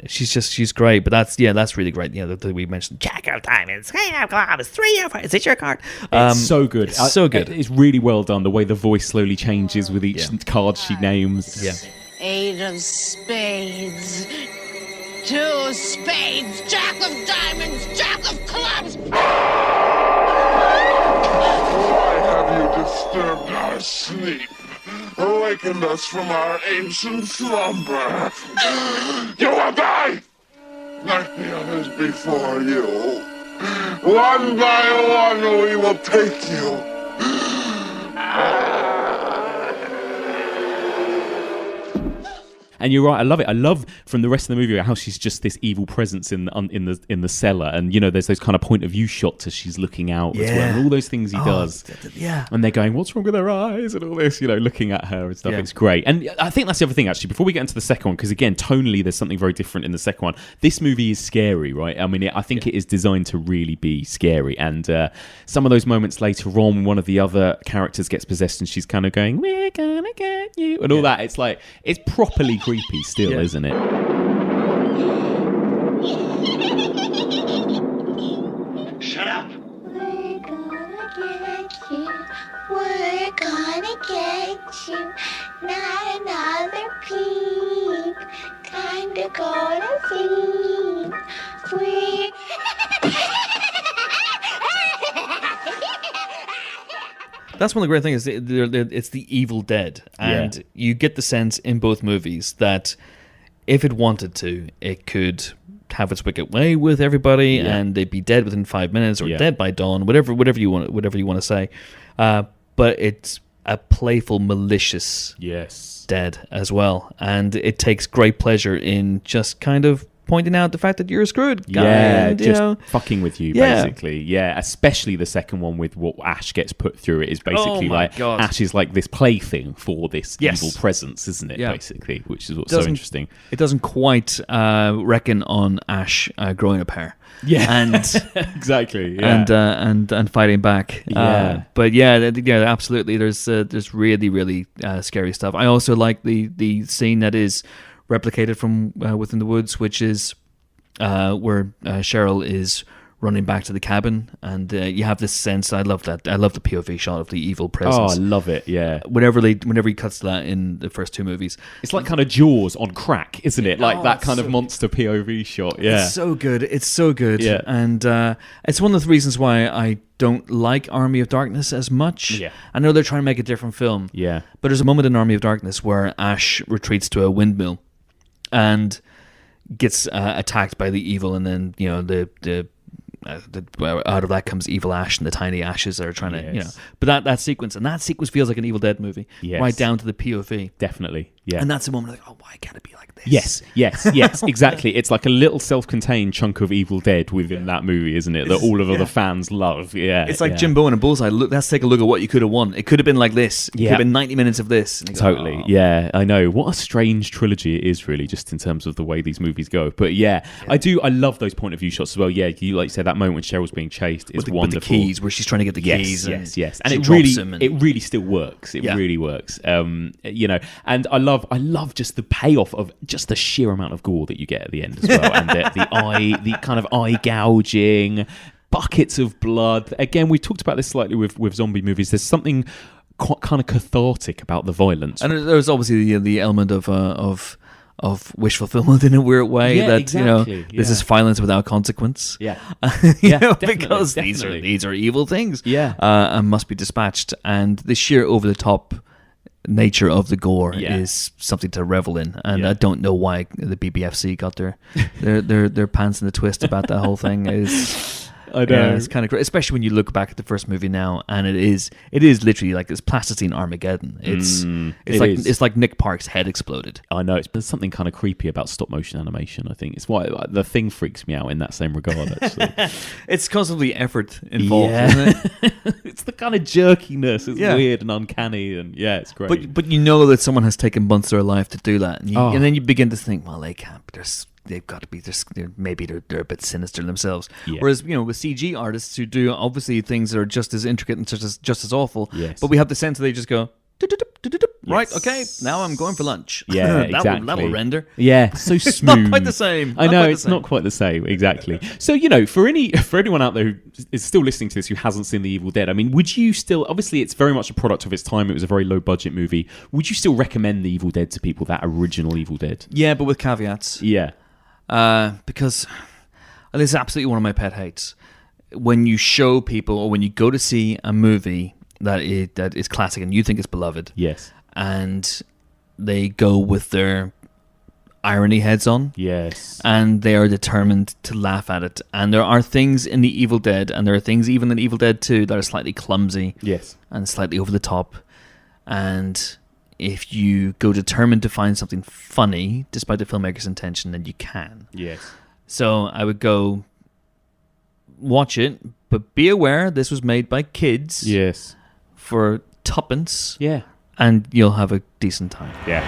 She's great. But that's really great. That we mentioned Jack of diamonds, queen of clubs, 3 of... Is it your card? It's so good. It's so good. It's really well done. The way the voice slowly changes with each card she names. Yeah. 8 of spades. 2 spades. Jack of diamonds. Jack of clubs. Why have you disturbed our sleep? Awakened us from our ancient slumber. You will die! Like the others before you. One by one we will take you. And you're right, I love it. I love from the rest of the movie how she's just this evil presence in the cellar, and there's those kind of point of view shots as she's looking out as well, and all those things he does. Yeah. And they're going, "What's wrong with her eyes?" and all this, looking at her and stuff. It's great. And I think that's the other thing actually. Before we get into the second one, because again, tonally, there's something very different in the second one. This movie is scary, right? I mean, I think it is designed to really be scary. And some of those moments later on, one of the other characters gets possessed, and she's kind of going, "We're gonna get you," and all that. It's like it's properly creepy still, isn't it? Shut up! We're gonna get you. We're gonna get you. Not another peep. Time to go to sleep. That's one of the great things. It's the Evil Dead, and you get the sense in both movies that if it wanted to, it could have its wicked way with everybody, and they'd be dead within 5 minutes or dead by dawn, whatever you want to say. But it's a playful, malicious dead as well, and it takes great pleasure in just kind of pointing out the fact that you're screwed guy. Yeah, and, just fucking with you, basically. Yeah, especially the second one with what Ash gets put through. It is basically Ash is like this plaything for this evil presence, isn't it? Basically, which is what's so interesting. It doesn't quite reckon on Ash growing up hair. Yeah, and exactly. Yeah. And fighting back. But absolutely. There's really really scary stuff. I also like the scene that is replicated from Within the Woods, which is where Cheryl is running back to the cabin, and you have this sense. I love that. I love the POV shot of the evil presence. Oh, I love it. Yeah. Whenever he cuts to that in the first two movies, it's like kind of Jaws on crack, isn't it? Like that kind of monster POV shot. Yeah. It's so good. It's so good. Yeah. And it's one of the reasons why I don't like Army of Darkness as much. Yeah. I know they're trying to make a different film. Yeah. But there's a moment in Army of Darkness where Ash retreats to a windmill and gets attacked by the evil, and then out of that comes evil Ash and the tiny ashes that are trying to But that sequence feels like an Evil Dead movie, right down to the POV. Definitely, yeah. And that's the moment like, why can't it be like this? Yes, exactly. It's like a little self-contained chunk of Evil Dead within that movie, isn't it? That all of other fans love. Yeah, it's like Jim Bowen and Bullseye. Let's take a look at what you could have won. It could have been like this. It could have been 90 minutes of this. Totally. Yeah, I know. What a strange trilogy it is, really, just in terms of the way these movies go. But I love those point of view shots as well. Yeah, you like you said that moment when Cheryl's being chased is wonderful. With the keys, where she's trying to get the keys. Yes. And it really still works. It really works. And I love just the payoff of just the sheer amount of gore that you get at the end as well, and the kind of eye gouging, buckets of blood. Again, we talked about this slightly with zombie movies. There's something quite kind of cathartic about the violence, and there's obviously the element of wish fulfillment in a weird way. There's this violence without consequence. Because these are evil things. And must be dispatched. And the sheer over the top nature of the gore is something to revel in. And I don't know why the BBFC got their pants in a twist about that whole thing. I know. Yeah, it's kind of great, especially when you look back at the first movie now, and it is literally like this plasticine Armageddon. It's like Nick Park's head exploded. I know. There's something kind of creepy about stop motion animation. I think it's why the Thing freaks me out in that same regard. Actually, it's because of the effort involved, isn't it? It's the kind of jerkiness. It's weird and uncanny, and it's great. But you know that someone has taken months of their life to do that, and then you begin to think, well, they can't. They've got to be. Maybe they're a bit sinister themselves. Yeah. Whereas with CG artists who do obviously things that are just as intricate and just as awful. Yes. But we have the sense that they just go. Right, okay, now I'm going for lunch. Yeah, exactly. That'll render. Yeah, so smooth. It's not quite the same. I know, it's not quite the same, exactly. So, for anyone out there who is still listening to this who hasn't seen The Evil Dead, I mean, would you still, obviously it's very much a product of its time, it was a very low budget movie, would you still recommend The Evil Dead to people, that original Evil Dead? Yeah, but with caveats. Yeah. Because this is absolutely one of my pet hates. When you show people, or when you go to see a movie that is classic and you think is beloved. Yes. And they go with their irony heads on. Yes. And they are determined to laugh at it. And there are things in The Evil Dead, and there are things even in Evil Dead 2 that are slightly clumsy. Yes. And slightly over the top. And if you go determined to find something funny, despite the filmmaker's intention, then you can. Yes. So I would go watch it, but be aware this was made by kids. Yes. For tuppence. Yeah. And you'll have a decent time. Yeah.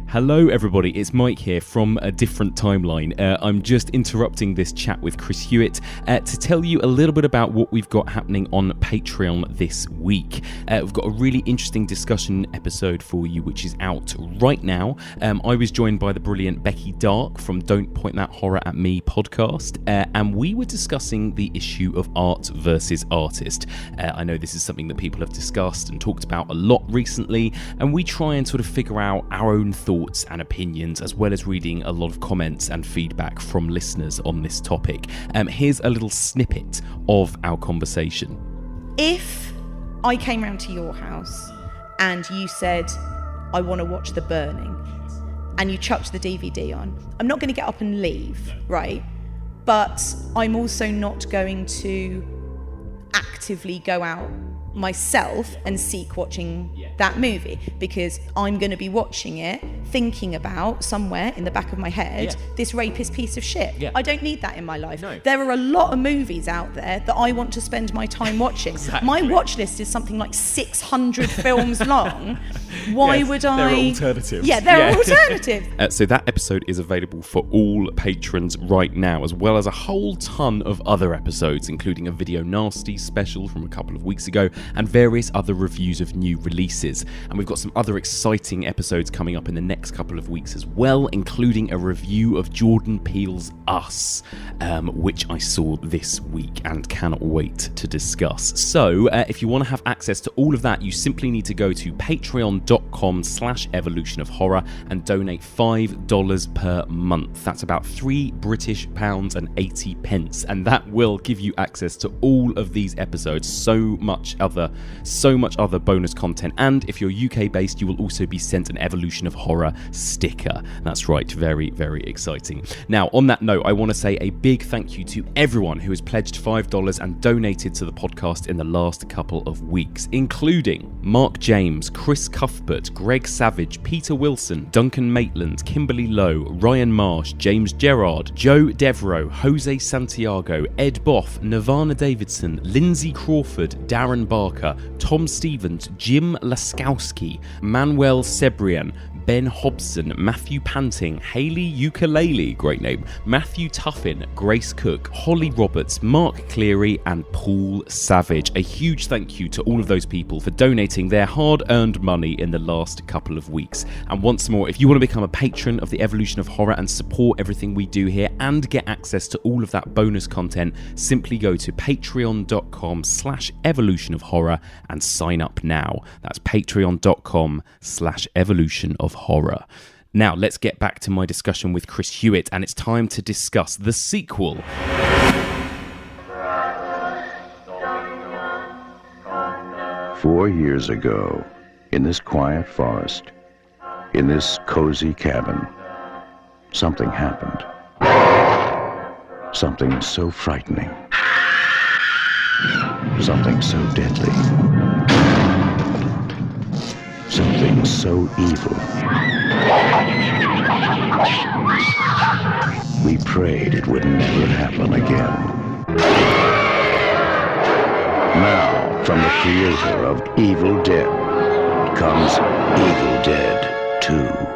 Hello everybody, it's Mike here from a different timeline. I'm just interrupting this chat with Chris Hewitt to tell you a little bit about what we've got happening on Patreon this week. We've got a really interesting discussion episode for you which is out right now. I was joined by the brilliant Becky Dark from Don't Point That Horror at Me podcast, and we were discussing the issue of art versus artist. I know this is something that people have discussed and talked about a lot recently, and we try and sort of figure out our own thoughts and opinions, as well as reading a lot of comments and feedback from listeners on this topic. Here's a little snippet of our conversation. If I came round to your house and you said, I want to watch The Burning, and you chucked the DVD on, I'm not going to get up and leave, right? But I'm also not going to actively go out myself and seek watching that movie, because I'm going to be watching it thinking about, somewhere in the back of my head, this rapist piece of shit. I don't need that in my life. There are a lot of movies out there that I want to spend my time watching. My watch list is something like 600 films long. Why would I? There are alternatives. Yeah, there are alternatives. So that episode is available for all patrons right now, as well as a whole ton of other episodes, including a Video Nasty special from a couple of weeks ago, and various other reviews of new releases. And we've got some other exciting episodes coming up in the next couple of weeks as well, including a review of Jordan Peele's Us, which I saw this week and cannot wait to discuss. So if you want to have access to all of that, you simply need to go to patreon.com/evolutionofhorror and donate $5 per month. That's about £3 and that will give you access to all of these episodes, so much other bonus content. And if you're UK based, you will also be sent an Evolution of Horror sticker. That's right, very, very exciting. Now, on that note, I want to say a big thank you to everyone who has pledged $5 and donated to the podcast in the last couple of weeks, including Mark James, Chris Cuthbert, Greg Savage, Peter Wilson, Duncan Maitland, Kimberly Lowe, Ryan Marsh, James Gerard, Joe Devereaux, Jose Santiago, Ed Boff, Nirvana Davidson, Lindsay Crawford, Darren Barker, Tom Stevens, Jim Laskowski, Manuel Sebrian, Ben Hobson, Matthew Panting, Hayley Ukulele, great name, Matthew Tuffin, Grace Cook, Holly Roberts, Mark Cleary, and Paul Savage. A huge thank you to all of those people for donating their hard-earned money in the last couple of weeks. And once more, if you want to become a patron of the Evolution of Horror and support everything we do here and get access to all of that bonus content, simply go to patreon.com/evolutionofhorror and sign up now. That's patreon.com/evolutionofhorror. Now, let's get back to my discussion with Chris Hewitt, and it's time to discuss the sequel. 4 years ago, in this quiet forest, in this cozy cabin, something happened. Something so frightening. Something so deadly. Something so evil. We prayed it would never happen again. Now, from the creator of Evil Dead, comes Evil Dead 2.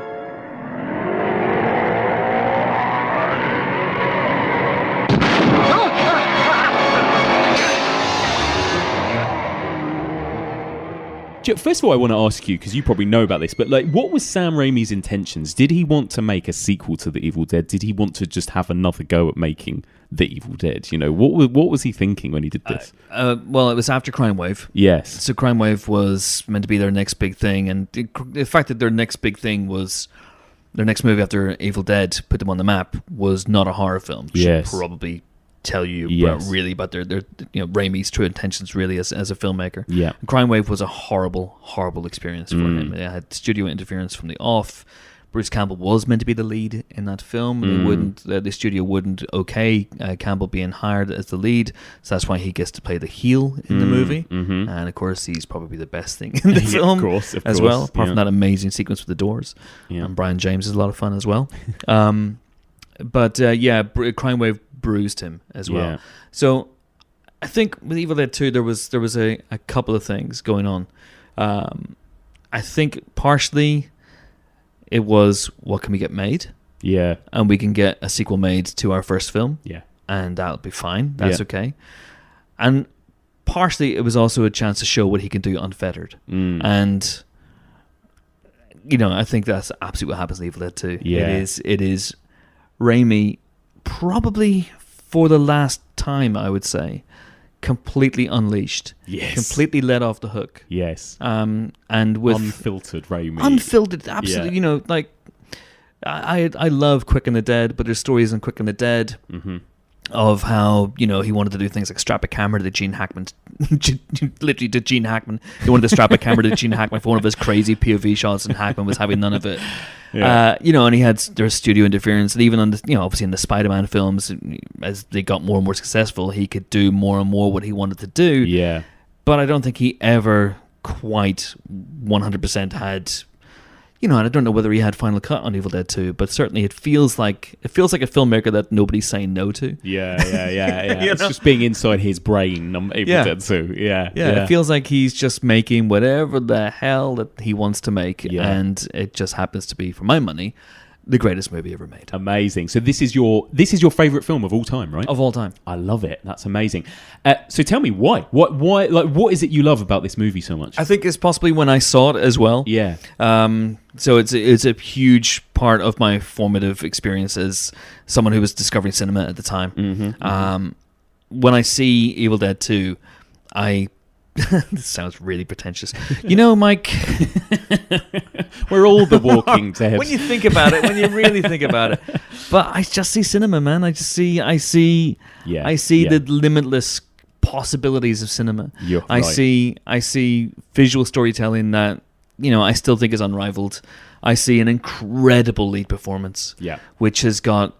First of all, I want to ask you, because you probably know about this, but like, what was Sam Raimi's intentions? Did he want to make a sequel to The Evil Dead? Did he want to just have another go at making The Evil Dead? You know, what was he thinking when he did this? Well, it was after Crime Wave. Yes. So Crime Wave was meant to be their next big thing, and the fact that their next big thing was their next movie after Evil Dead put them on the map was not a horror film. Should probably tell you really about their Raimi's true intentions really as a filmmaker. Yeah. Crime Wave was a horrible experience for him. It had studio interference from the off. Bruce Campbell was meant to be the lead in that film. They wouldn't. The studio wouldn't Campbell being hired as the lead, so that's why he gets to play the heel in the movie. And of course, he's probably the best thing in the film, of course, as well. Apart from that amazing sequence with the doors, and Brian James is a lot of fun as well. But Crime Wave bruised him as well. So I think with Evil Dead 2 there was a couple of things going on. I think partially it was, what can we get made? Yeah. And we can get a sequel made to our first film. Yeah. And that'll be fine. That's okay. And partially it was also a chance to show what he can do unfettered. And I think that's absolutely what happens in Evil Dead 2. Yeah. It is Raimi, probably for the last time, I would say, completely unleashed. Yes. Completely let off the hook. Yes. And with unfiltered Raimi. Unfiltered, absolutely. I love Quick and the Dead, but there's stories in Quick and the Dead of how, he wanted to do things like strap a camera to Gene Hackman. Literally to Gene Hackman. He wanted to strap a camera to Gene Hackman for one of his crazy POV shots, and Hackman was having none of it. And there was studio interference, and even on the, obviously in the Spider-Man films, as they got more and more successful, he could do more and more what he wanted to do. Yeah. But I don't think he ever quite 100% had, and I don't know whether he had final cut on Evil Dead 2, but certainly it feels like a filmmaker that nobody's saying no to. Yeah. It's just being inside his brain, Evil Dead 2. Yeah. It feels like he's just making whatever the hell that he wants to make, and it just happens to be, for my money, the greatest movie ever made. Amazing. So this is your favorite film of all time, right? Of all time. I love it. That's amazing. So tell me why? Why? Like, what is it you love about this movie so much? I think it's possibly when I saw it as well. Yeah. So it's a huge part of my formative experience as someone who was discovering cinema at the time. When I see Evil Dead 2, this sounds really pretentious. Mike, we're all the Walking Dead. When you think about it, when you really think about it, but I just see cinema, man. I see the limitless possibilities of cinema. I see visual storytelling that I still think is unrivaled. I see an incredible lead performance, which has got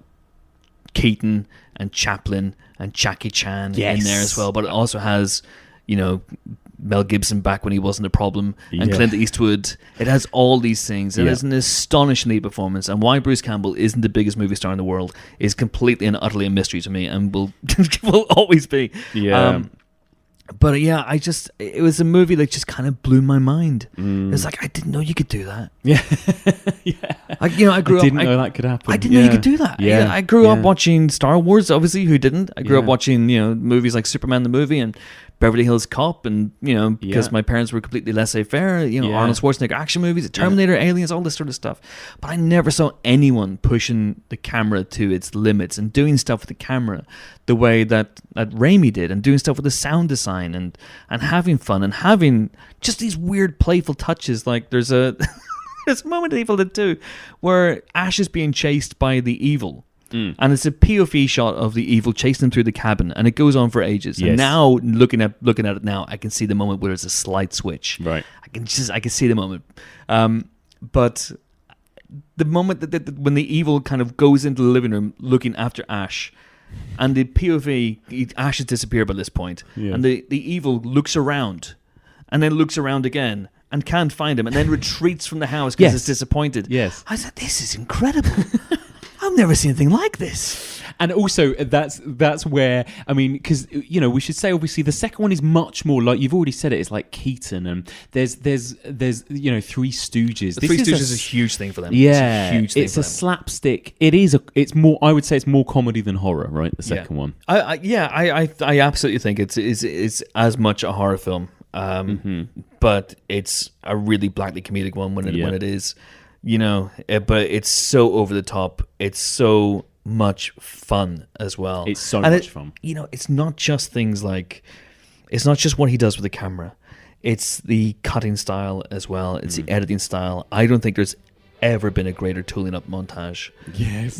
Keaton and Chaplin and Jackie Chan in there as well, but it also has Mel Gibson back when he wasn't a problem, and Clint Eastwood. It has all these things. It is an astonishing lead performance, and why Bruce Campbell isn't the biggest movie star in the world is completely and utterly a mystery to me, and will always be. But it was a movie that just kind of blew my mind. It's like, I didn't know you could do that. I didn't know that could happen. I didn't know you could do that. I grew up watching Star Wars, obviously, who didn't? I grew up watching, movies like Superman the movie and Beverly Hills Cop, and because my parents were completely laissez-faire, Arnold Schwarzenegger action movies, Terminator, Aliens, all this sort of stuff. But I never saw anyone pushing the camera to its limits and doing stuff with the camera the way that Raimi did, and doing stuff with the sound design and having fun and having just these weird playful touches. Like there's a moment in Evil Dead 2 where Ash is being chased by the evil. And it's a POV shot of the evil chasing him through the cabin, and it goes on for ages. And now, looking at it now, I can see the moment where there's a slight switch. Right. I can see the moment. But the moment that when the evil kind of goes into the living room looking after Ash, and the POV, Ash has disappeared by this point, and the evil looks around, and then looks around again, and can't find him, and then retreats from the house because it's disappointed. Yes. I said, this is incredible. I've never seen anything like this. And also, that's where, I mean, because, we should say, obviously, the second one is much more like, you've already said it, it's like Keaton, and there's Three Stooges. The Three Stooges is a huge thing for them. Yeah. It's a huge thing it's for a them. slapstick. It's more, I would say it's more comedy than horror, right? The second one. I absolutely think it's as much a horror film. But it's a really blackly comedic one when it is, but it's so over the top. It's so much fun as well. It's so much fun. It's not just things like, it's not just what he does with the camera. It's the cutting style as well. It's the editing style. I don't think there's ever been a greater tooling up montage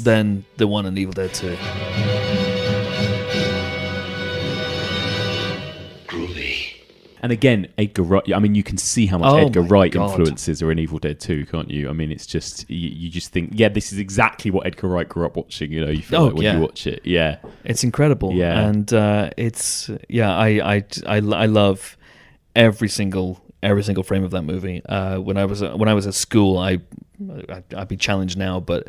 than the one in Evil Dead 2. And again, Edgar Wright, I mean, you can see how much Edgar Wright influences are in Evil Dead 2, can't you? I mean, it's just, you just think, this is exactly what Edgar Wright grew up watching, you feel like when you watch it. Yeah. It's incredible. Yeah. And I love every single frame of that movie. When I was at school, I'd be challenged now, but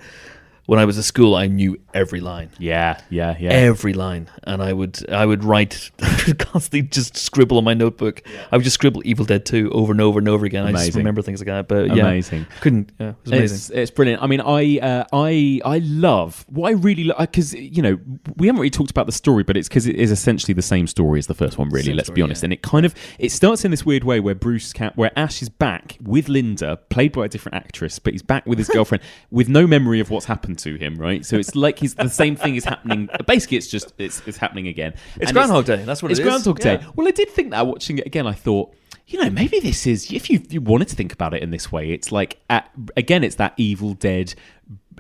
when I was at school, I knew every line. Yeah. Every line. And I would write, constantly just scribble on my notebook. Yeah. I would just scribble Evil Dead 2 over and over and over again. Amazing. I just remember things like that. But amazing. It was amazing. It's brilliant. I mean, I love, what I really love, because, we haven't really talked about the story, but it's because it is essentially the same story as the first one, really, let's be honest. And it starts in this weird way where where Ash is back with Linda, played by a different actress, but he's back with his girlfriend with no memory of what's happened to him, right? So it's like the same thing is happening. Basically, it's happening again. It's Groundhog Day. That's what it is. It's Groundhog Day. Well, I did think that watching it again. I thought, maybe this is, if you wanted to think about it in this way, it's like it's that Evil Dead.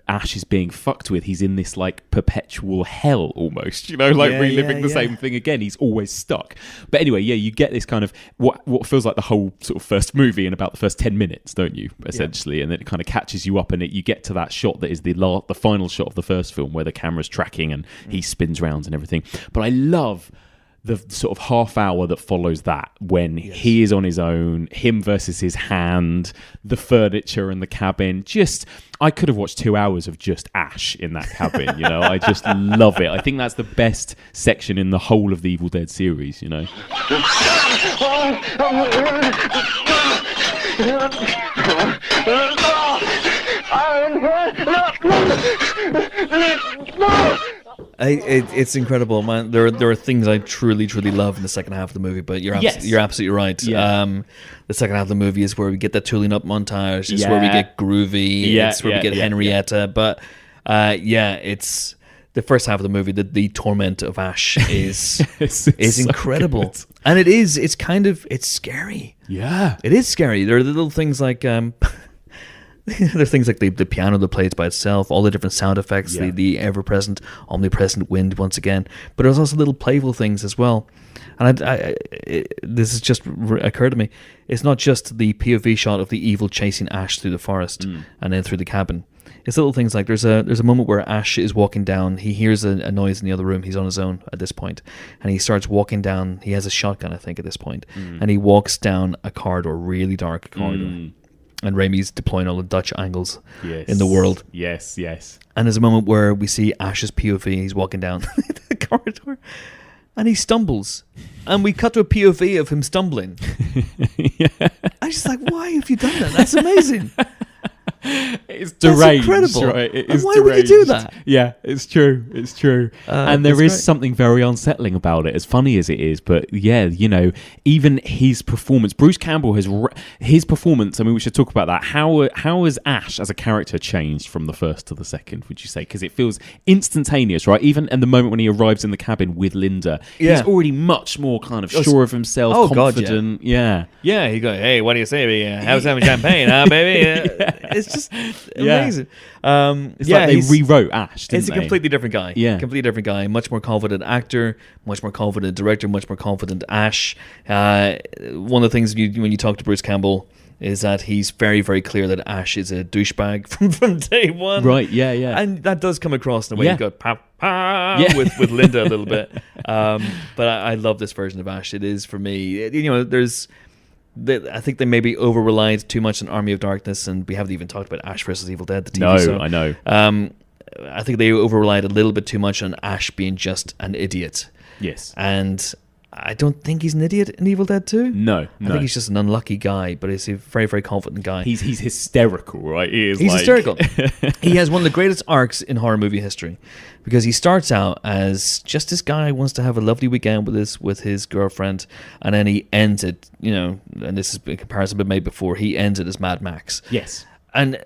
Ash is being fucked with. He's in this like perpetual hell almost, reliving the same thing again. He's always stuck. But anyway, you get this kind of what feels like the whole sort of first movie in about the first 10 minutes, don't you? Essentially, and then it kind of catches you up, and you get to that shot that is the final shot of the first film where the camera's tracking and he spins round and everything. But I love the sort of half hour that follows that when he is on his own, him versus his hand, the furniture and the cabin. I could have watched 2 hours of just Ash in that cabin, I just love it. I think that's the best section in the whole of the Evil Dead series, It's incredible, man. There are things I truly, truly love in the second half of the movie, but you're absolutely right. Yeah. The second half of the movie is where we get that tooling up montage. It's where we get groovy. It's where we get Henrietta. But it's the first half of the movie. The torment of Ash is incredible, good. And it's scary. Yeah, it is scary. There are little things like. There are things like the piano that plays by itself, all the different sound effects, the ever-present, omnipresent wind once again. But there's also little playful things as well. And this has just occurred to me. It's not just the POV shot of the evil chasing Ash through the forest and then through the cabin. It's little things like there's a moment where Ash is walking down. He hears a noise in the other room. He's on his own at this point, and he starts walking down. He has a shotgun, I think, at this point, and he walks down a corridor, really dark corridor. And Raimi's deploying all the Dutch angles in the world. Yes. And there's a moment where we see Ash's POV. He's walking down the corridor, and he stumbles. And we cut to a POV of him stumbling. I was just like, why have you done that? That's amazing. It's deranged, incredible. Right? It is why deranged. would you do that? Yeah, it's true. And there is something very unsettling about it, as funny as it is. But even his performance, Bruce Campbell his performance. I mean, we should talk about that. How has Ash as a character changed from the first to the second? Would you say? Because it feels instantaneous, right? Even in the moment when he arrives in the cabin with Linda, he's already much more kind of sure of himself, confident. God, yeah. He goes, "Hey, what do you say? Have some champagne, huh, baby?" It's just amazing. It's like they rewrote Ash, didn't It's a completely different guy. Yeah. Completely different guy. Much more confident actor, much more confident director, much more confident Ash. One of the things when you talk to Bruce Campbell, is that he's very, very clear that Ash is a douchebag from day one. Right, yeah. And that does come across in a way. Yeah. You got with Linda a little bit. But I love this version of Ash. It is, for me, I think they maybe over-relied too much on Army of Darkness, and we haven't even talked about Ash versus Evil Dead, the TV show. I know. I think they over-relied a little bit too much on Ash being just an idiot. Yes. And I don't think he's an idiot in Evil Dead 2. No. I think he's just an unlucky guy, but he's a very, very confident guy. He's hysterical, right? He's hysterical. He has one of the greatest arcs in horror movie history, because he starts out as just this guy who wants to have a lovely weekend with his girlfriend, and then he ends it, and this is a comparison been made before, he ends it as Mad Max. Yes. And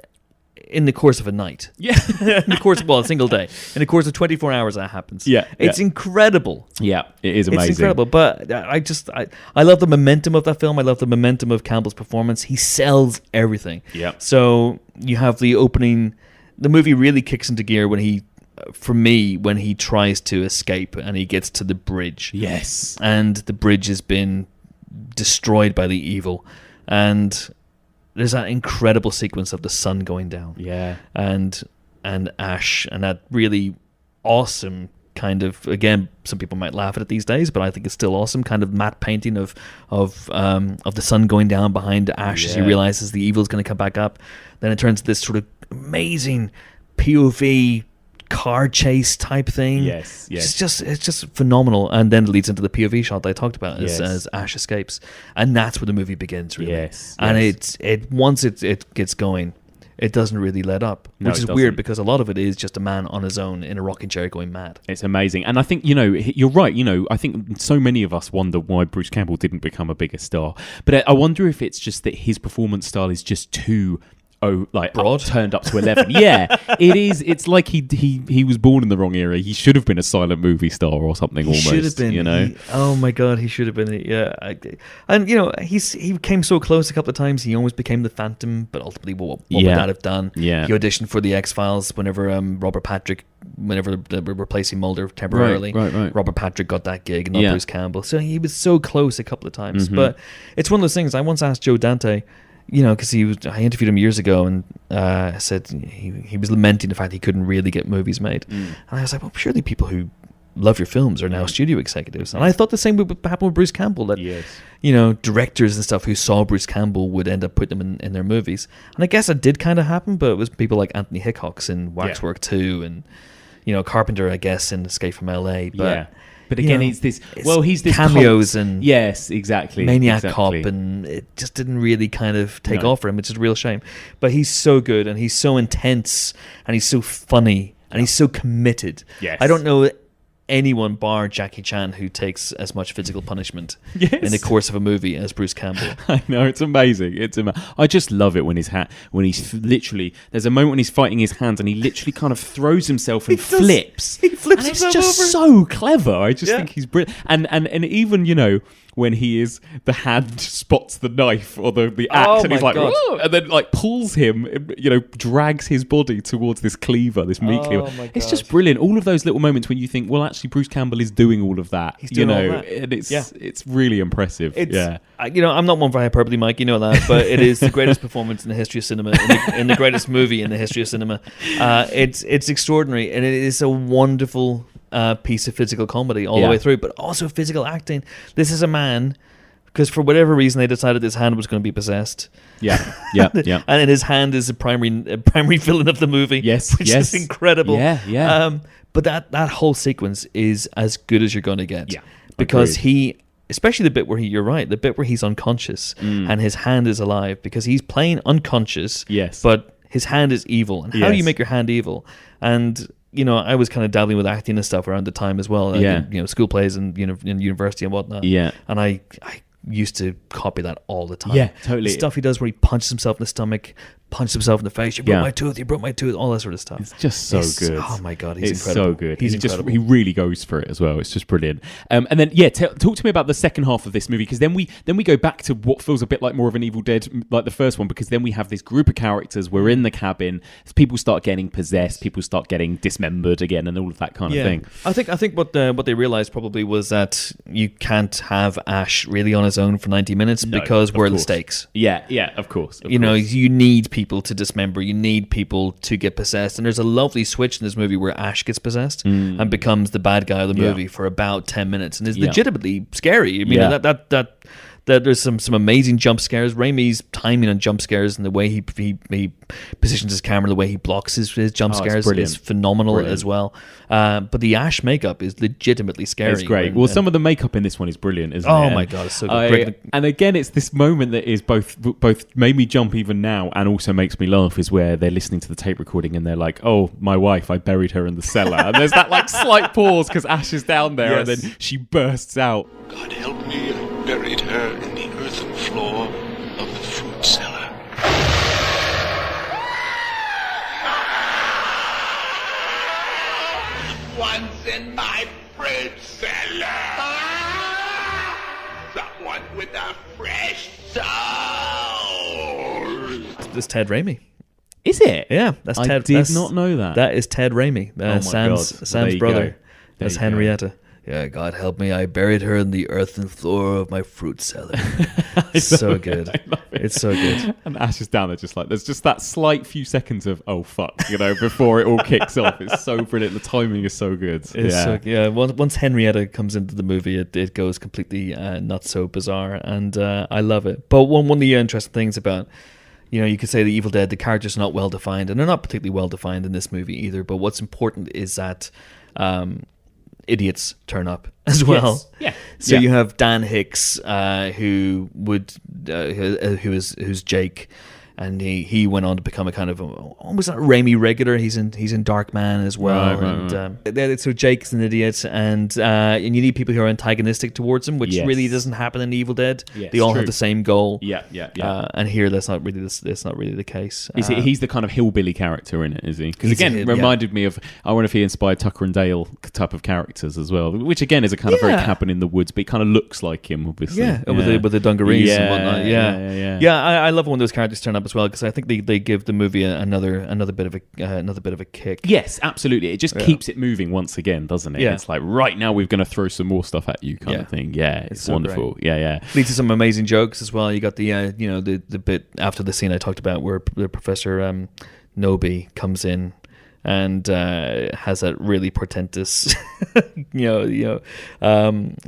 in the course of a night. Yeah. A single day. In the course of 24 hours that happens. Yeah. It's incredible. Yeah, it is amazing. It's incredible. But I love the momentum of that film. I love the momentum of Campbell's performance. He sells everything. Yeah. So you have the opening. The movie really kicks into gear when he tries to escape and he gets to the bridge. Yes. And the bridge has been destroyed by the evil. And there's that incredible sequence of the sun going down. Yeah. And Ash, and that really awesome kind of, again, some people might laugh at it these days, but I think it's still awesome, kind of matte painting of the sun going down behind Ash as he realizes the evil's going to come back up. Then it turns to this sort of amazing POV car chase type thing. Yes. It's just phenomenal. And then it leads into the POV shot that I talked about as Ash escapes, and that's where the movie begins, really. Yes. And once it gets going, it doesn't really let up, which is weird, because a lot of it is just a man on his own in a rocking chair going mad. It's amazing. And I think, you're right. I think so many of us wonder why Bruce Campbell didn't become a bigger star. But I wonder if it's just that his performance style is just too broad, turned up to 11. Yeah, it is. It's like he was born in the wrong era. He should have been a silent movie star or something. Almost, should have been. Oh my god, he should have been. Yeah, and he came so close a couple of times. He almost became the Phantom, but ultimately, what would that have done? Yeah, he auditioned for the X-Files whenever Robert Patrick, whenever they were replacing Mulder temporarily. Right. Robert Patrick got that gig, not Bruce Campbell. So he was so close a couple of times. Mm-hmm. But it's one of those things. I once asked Joe Dante, because I interviewed him years ago, and I said he was lamenting the fact he couldn't really get movies made. And I was like, well, surely people who love your films are now studio executives. And I thought the same would happen with Bruce Campbell, that directors and stuff who saw Bruce Campbell would end up putting him in their movies. And I guess it did kind of happen, but it was people like Anthony Hickox in Waxwork 2, and Carpenter, I guess, in Escape from LA. But again, he's this cameos and yes, exactly, Maniac Cop, and it just didn't really kind of take off for him, which is a real shame. But he's so good, and he's so intense, and he's so funny, and he's so committed. Yes. I don't know anyone bar Jackie Chan who takes as much physical punishment in the course of a movie as Bruce Campbell. I know, it's amazing. I just love it when he's literally, there's a moment when he's fighting his hands and he literally kind of throws himself and flips. He flips and it's himself just over. so clever. I just think he's brilliant. And even, when the hand spots the knife or the axe, and he's like, whoa, and then pulls him, drags his body towards this cleaver, this meat cleaver. It's just brilliant. All of those little moments when you think, well, actually, Bruce Campbell is doing all of that. He's doing all that. And it's really impressive. I'm not one for hyperbole, Mike. You know that, but it is the greatest performance in the history of cinema, in the greatest movie in the history of cinema. It's extraordinary, and it is a wonderful piece of physical comedy all the way through, but also physical acting. This is a man, because for whatever reason they decided his hand was going to be possessed. Yeah. And his hand is a primary villain of the movie. Which is incredible. Yeah. But that whole sequence is as good as you're going to get. Yeah. Because especially the bit where you're right, the bit where he's unconscious and his hand is alive, because he's playing unconscious. Yes. But his hand is evil. And how do you make your hand evil? And I was kind of dabbling with acting and stuff around the time as well. School plays and in university and whatnot. Yeah. And I used to copy that all the time. Yeah, totally. The stuff he does where he punches himself in the stomach, punched himself in the face. You broke my tooth. You broke my tooth. All that sort of stuff. It's just so good. Oh my god, he's it's incredible. So good. He's incredible. He really goes for it as well. It's just brilliant. And then talk to me about the second half of this movie, because then we go back to what feels a bit like more of an Evil Dead, like the first one, because then we have this group of characters. We're in the cabin. People start getting possessed. People start getting dismembered again, and all of that kind of thing. I think what they realized probably was that you can't have Ash really on his own for 90 minutes because where are the stakes? Yeah, of course. You know, you need people to dismember. You need people to get possessed. And there's a lovely switch in this movie where Ash gets possessed and becomes the bad guy of the movie for about 10 minutes, and it's legitimately scary. I mean, that there's some amazing jump scares. Raimi's timing on jump scares and the way he positions his camera, the way he blocks his jump scares is phenomenal as well. But the Ash makeup is legitimately scary. It's great. Some of the makeup in this one is brilliant, isn't it? Oh my god, it's so good. And again, it's this moment that is both made me jump even now and also makes me laugh, is where they're listening to the tape recording and they're like, "Oh, my wife, I buried her in the cellar." And there's that like slight pause because Ash is down there and then she bursts out. God help me, I buried her in the earthen floor of the fruit cellar. Once in my fruit cellar. Someone with a fresh soul. It's Ted Raimi. Is it? Yeah, that's Ted. I did not know that. That is Ted Raimi, Sam's brother. That's Henrietta. Go. Yeah, God help me, I buried her in the earthen floor of my fruit cellar. It's so good. It's so good. And Ash is down there just like, there's just that slight few seconds of, oh fuck, before it all kicks off. It's so brilliant. The timing is so good. Once Henrietta comes into the movie, it goes completely not so bizarre, and I love it. But one of the interesting things about, you could say the Evil Dead, the characters are not well defined, and they're not particularly well defined in this movie either. But what's important is that idiots turn up as well. Yes. Yeah. So you have Dan Hicks, who's Jake, and he went on to become a kind of almost a Raimi regular. He's in Dark Man as well. Right. So Jake's an idiot, and you need people who are antagonistic towards him, which really doesn't happen in Evil Dead. Yes, they all have the same goal. Yeah. And here that's not really the case. He's the kind of hillbilly character in it, is he? Because again, it reminded me of, I wonder if he inspired Tucker and Dale type of characters as well, which again is a kind of very cabin in the woods, but it kind of looks like him, obviously. With the dungarees and whatnot. I love when those characters turn up as well, because I think they give the movie another bit of a kick. Yes, absolutely. It just keeps it moving once again, doesn't it? Yeah. It's like, right now we're going to throw some more stuff at you, kind of thing. Yeah, it's so wonderful. Great. Yeah. Leads to some amazing jokes as well. You got the bit after the scene I talked about where the Professor Nobi comes in and has that really portentous,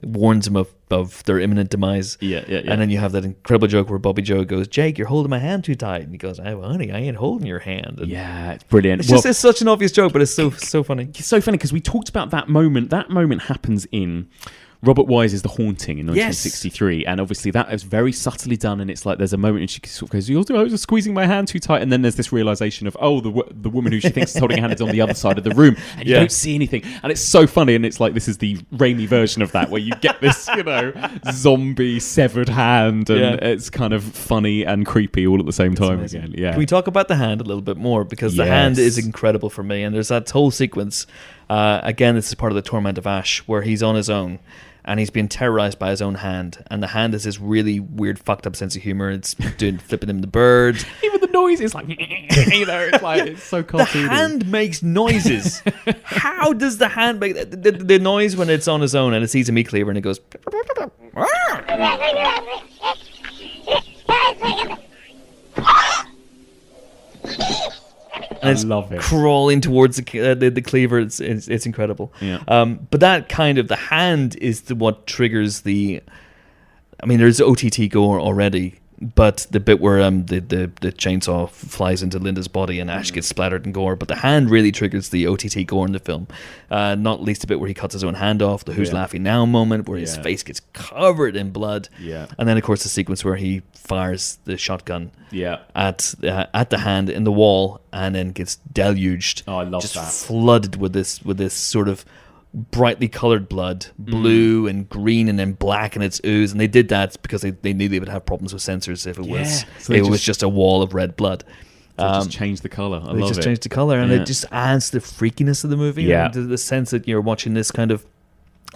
warns him of their imminent demise. Yeah. And then you have that incredible joke where Bobby Joe goes, "Jake, you're holding my hand too tight," and he goes, "Oh, honey, I ain't holding your hand." And it's brilliant. It's such an obvious joke, but it's so funny. It's so funny because we talked about that moment. That moment happens in Robert Wise's The Haunting in 1963, and obviously that is very subtly done, and it's like there's a moment and she sort of goes, "You're just squeezing my hand too tight," and then there's this realization of, oh, the woman who she thinks is holding her hand is on the other side of the room, and you don't see anything, and it's so funny, and it's like this is the Raimi version of that, where you get this, zombie severed hand, and it's kind of funny and creepy all at the same time again. Yeah. Can we talk about the hand a little bit more, because the hand is incredible for me, and there's that whole sequence. Again, this is part of the torment of Ash, where he's on his own. And he's being terrorized by his own hand, and the hand has this really weird, fucked up sense of humor. It's flipping him the bird. Even the noise is like, it's like it's so cartoony. The hand makes noises. How does the hand make the noise when it's on his own and it sees a meat cleaver and it goes? And it's crawling towards the cleaver. It's incredible. Yeah. But that kind of the hand is what triggers the. I mean, there's OTT gore already, but the bit where the chainsaw flies into Linda's body and Ash gets splattered in gore, but the hand really triggers the OTT gore in the film. Not least the bit where he cuts his own hand off, the "Who's laughing now" moment, where his face gets covered in blood. Yeah. And then of course the sequence where he fires the shotgun. Yeah. At the hand in the wall and then gets deluged. Oh, I love just that. Flooded with this sort of brightly colored blood, blue and green and then black in its ooze, and they did that because they knew they would have problems with censors if it was just a wall of red blood. They just changed the color. I love it. They just changed the color, and it just adds the freakiness of the movie. Yeah. And the sense that you're watching this kind of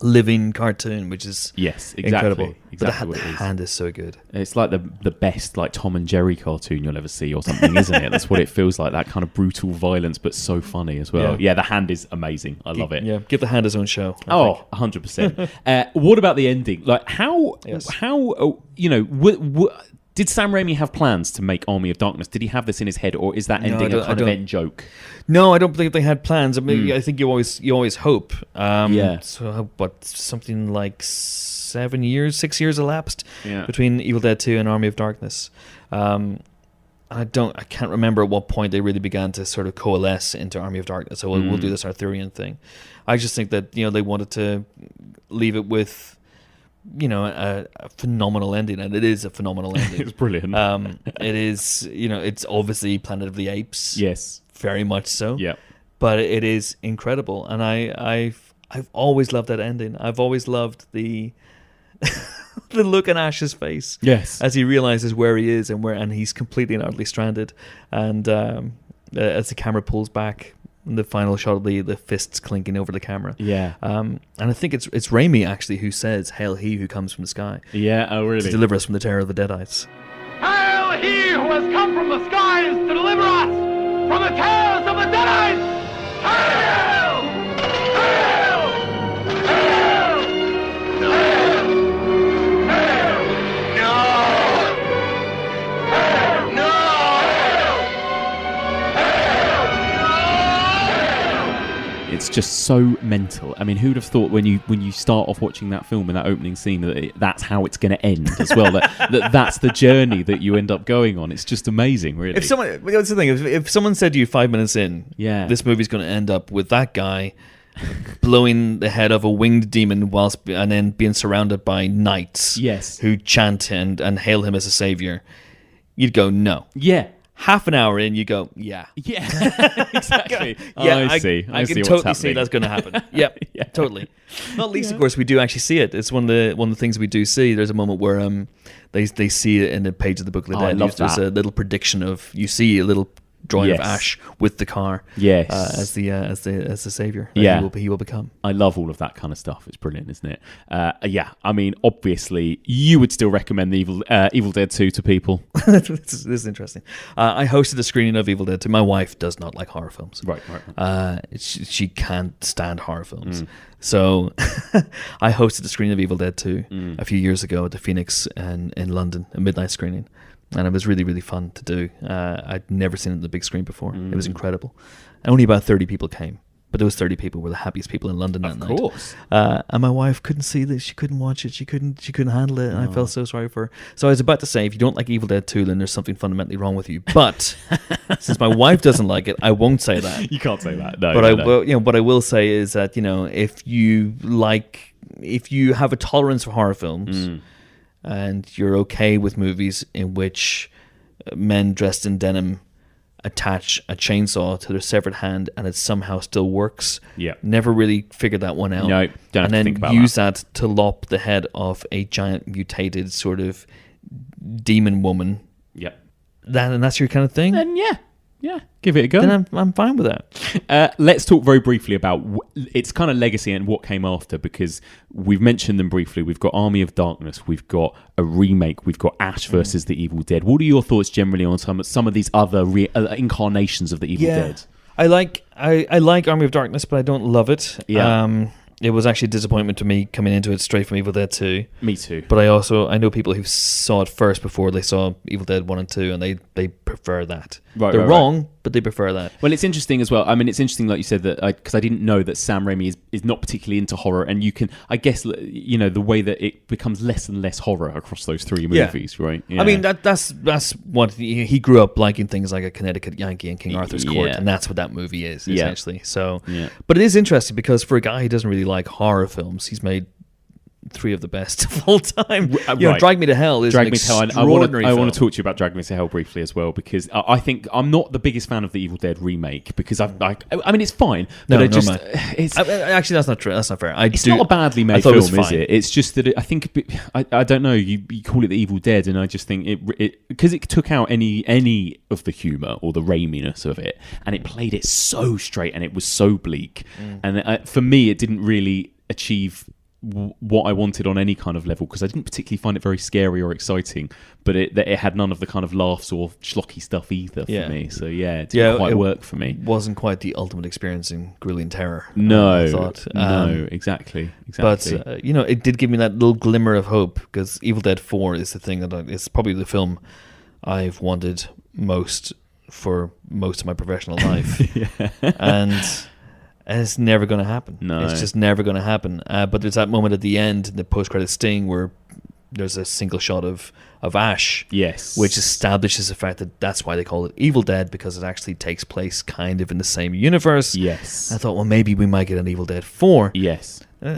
living cartoon, which is incredible. Exactly. But the hand is so good. It's like the best like Tom and Jerry cartoon you'll ever see or something, isn't it? That's what it feels like. That kind of brutal violence, but so funny as well. Yeah, the hand is amazing. I love it. Yeah, give the hand his own show. I think. 100%. What about the ending? Like how did Sam Raimi have plans to make Army of Darkness? Did he have this in his head, or is that ending a kind of end joke? No, I don't believe they had plans. I mean, I think you always hope. So, but something like 6 years elapsed between Evil Dead 2 and Army of Darkness. I can't remember at what point they really began to sort of coalesce into Army of Darkness. So we'll do this Arthurian thing. I just think that they wanted to leave it with a phenomenal ending, and it is a phenomenal ending. It's brilliant. It is, it's obviously Planet of the Apes. Yes, very much so. Yeah, but it is incredible, and I've always loved that ending. I've always loved the the look on Ash's face. Yes, as he realizes where he is and he's completely and utterly stranded, and as the camera pulls back. The final shot of the fists clinking over the camera. Yeah. And I think it's Raimi actually who says, "Hail he who comes from the sky." Yeah, oh really? To deliver us from the terror of the Deadites. Hail he who has come from the skies to deliver us from the terrors of the Deadites! Hail! Hail! Hail! No! Hail! No! No! It's just so mental. I mean, who'd have thought when you start off watching that film in that opening scene that that's how it's going to end as well? that's the journey that you end up going on. It's just amazing, really. That's the thing. If someone said to you 5 minutes in, this movie's going to end up with that guy blowing the head of a winged demon and then being surrounded by knights, who chant and hail him as a savior, you'd go no. Yeah. Half an hour in, you go, exactly. I see. I can what's totally happening. see that's going to happen. Yep, totally. Not least, of course, we do actually see it. It's one of the things we do see. There's a moment where they see it in the page of the Book of the Dead. I love There's that. a little prediction of you see a little drawing of Ash with the car. Yes. As the savior. He will become. I love all of that kind of stuff. It's brilliant, isn't it? I mean, obviously, you would still recommend the Evil Dead 2 to people. This is interesting. I hosted a screening of Evil Dead 2. My wife does not like horror films. Right. She can't stand horror films. So I hosted a screening of Evil Dead 2 a few years ago at the Phoenix in London, a midnight screening. And it was really, really fun to do. I'd never seen it on the big screen before. It was incredible. Only about 30 people came. But those 30 people were the happiest people in London that night. Of course. And my wife couldn't see this. She couldn't watch it. She couldn't handle it. And I felt so sorry for her. So I was about to say, if you don't like Evil Dead 2, then there's something fundamentally wrong with you. But since my wife doesn't like it, I won't say that. You can't say that. No. But what I will say is that, if you have a tolerance for horror films, and you're okay with movies in which men dressed in denim attach a chainsaw to their severed hand and it somehow still works. Yeah. Never really figured that one out. No, don't have and to then think about use that to lop the head of a giant mutated sort of demon woman. Yep. And that's your kind of thing? Then yeah, give it a go. Then I'm fine with that. Let's talk very briefly about its kind of legacy and what came after, because we've mentioned them briefly. We've got Army of Darkness, we've got a remake, we've got Ash versus the Evil Dead. What are your thoughts generally on some of these other incarnations of the Evil Dead? I like Army of Darkness, but I don't love it. Yeah. It was actually a disappointment to me coming into it straight from Evil Dead 2. Me too. But I know people who saw it first before they saw Evil Dead 1 and 2, and they prefer that. They're wrong, but they prefer that. Well, it's interesting as well. I mean, it's interesting, like you said, that because I didn't know that Sam Raimi is not particularly into horror, and you can, I guess, the way that it becomes less and less horror across those three movies, right? Yeah. I mean, that's what he grew up liking, things like A Connecticut Yankee and King Arthur's Court, and that's what that movie is essentially. So, but it is interesting because for a guy who doesn't really like horror films, he's made three of the best of all time. Right. Drag Me to Hell is Drag an Me to Hell. extraordinary I film. want to talk to you about Drag Me to Hell briefly as well, because I think I'm not the biggest fan of the Evil Dead remake, because I mean, it's fine, but actually, that's not true. That's not fair. It's not a badly made film, is it? It's just that I think I don't know. You call it the Evil Dead, and I just think it because it took out any of the humour or the Raiminess of it, and it played it so straight, and it was so bleak, and for me, it didn't really achieve what I wanted on any kind of level, because I didn't particularly find it very scary or exciting, but it had none of the kind of laughs or schlocky stuff either for me. So it didn't quite work for me. Wasn't quite the ultimate experience in grueling terror. No, I thought. No, exactly. But it did give me that little glimmer of hope, because Evil Dead 4 is the thing that it's probably the film I've wanted most for most of my professional life, and it's never going to happen. No, it's just never going to happen. But there's that moment at the end, the post-credit sting, where there's a single shot of Ash, which establishes the fact that that's why they call it Evil Dead, because it actually takes place kind of in the same universe. I thought, well, maybe we might get an Evil Dead 4.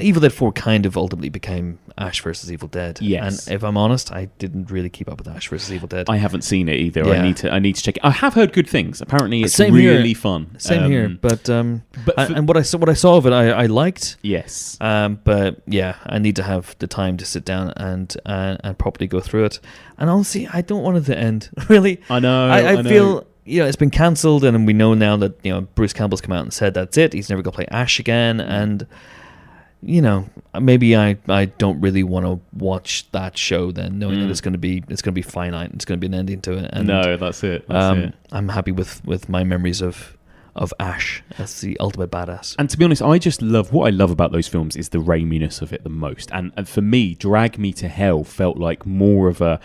Evil Dead 4 kind of ultimately became Ash versus Evil Dead. And if I'm honest, I didn't really keep up with Ash versus Evil Dead. I haven't seen it either. I need to check it. I have heard good things. Apparently, it's Same really here. fun. Same here. But and what I saw of it, I liked. But yeah, I need to have the time to sit down and properly go through it. And honestly, I don't want it to end. Really, I know. I feel. It's been cancelled, and we know now that Bruce Campbell's come out and said that's it. He's never going to play Ash again, and maybe I don't really want to watch that show then, knowing that it's going to be finite. It's going to be an ending to it. And, no, that's it. That's it. I'm happy with my memories of Ash. That's the ultimate badass. And to be honest, what I love about those films is the Raiminess of it the most. And for me, Drag Me to Hell felt like more of an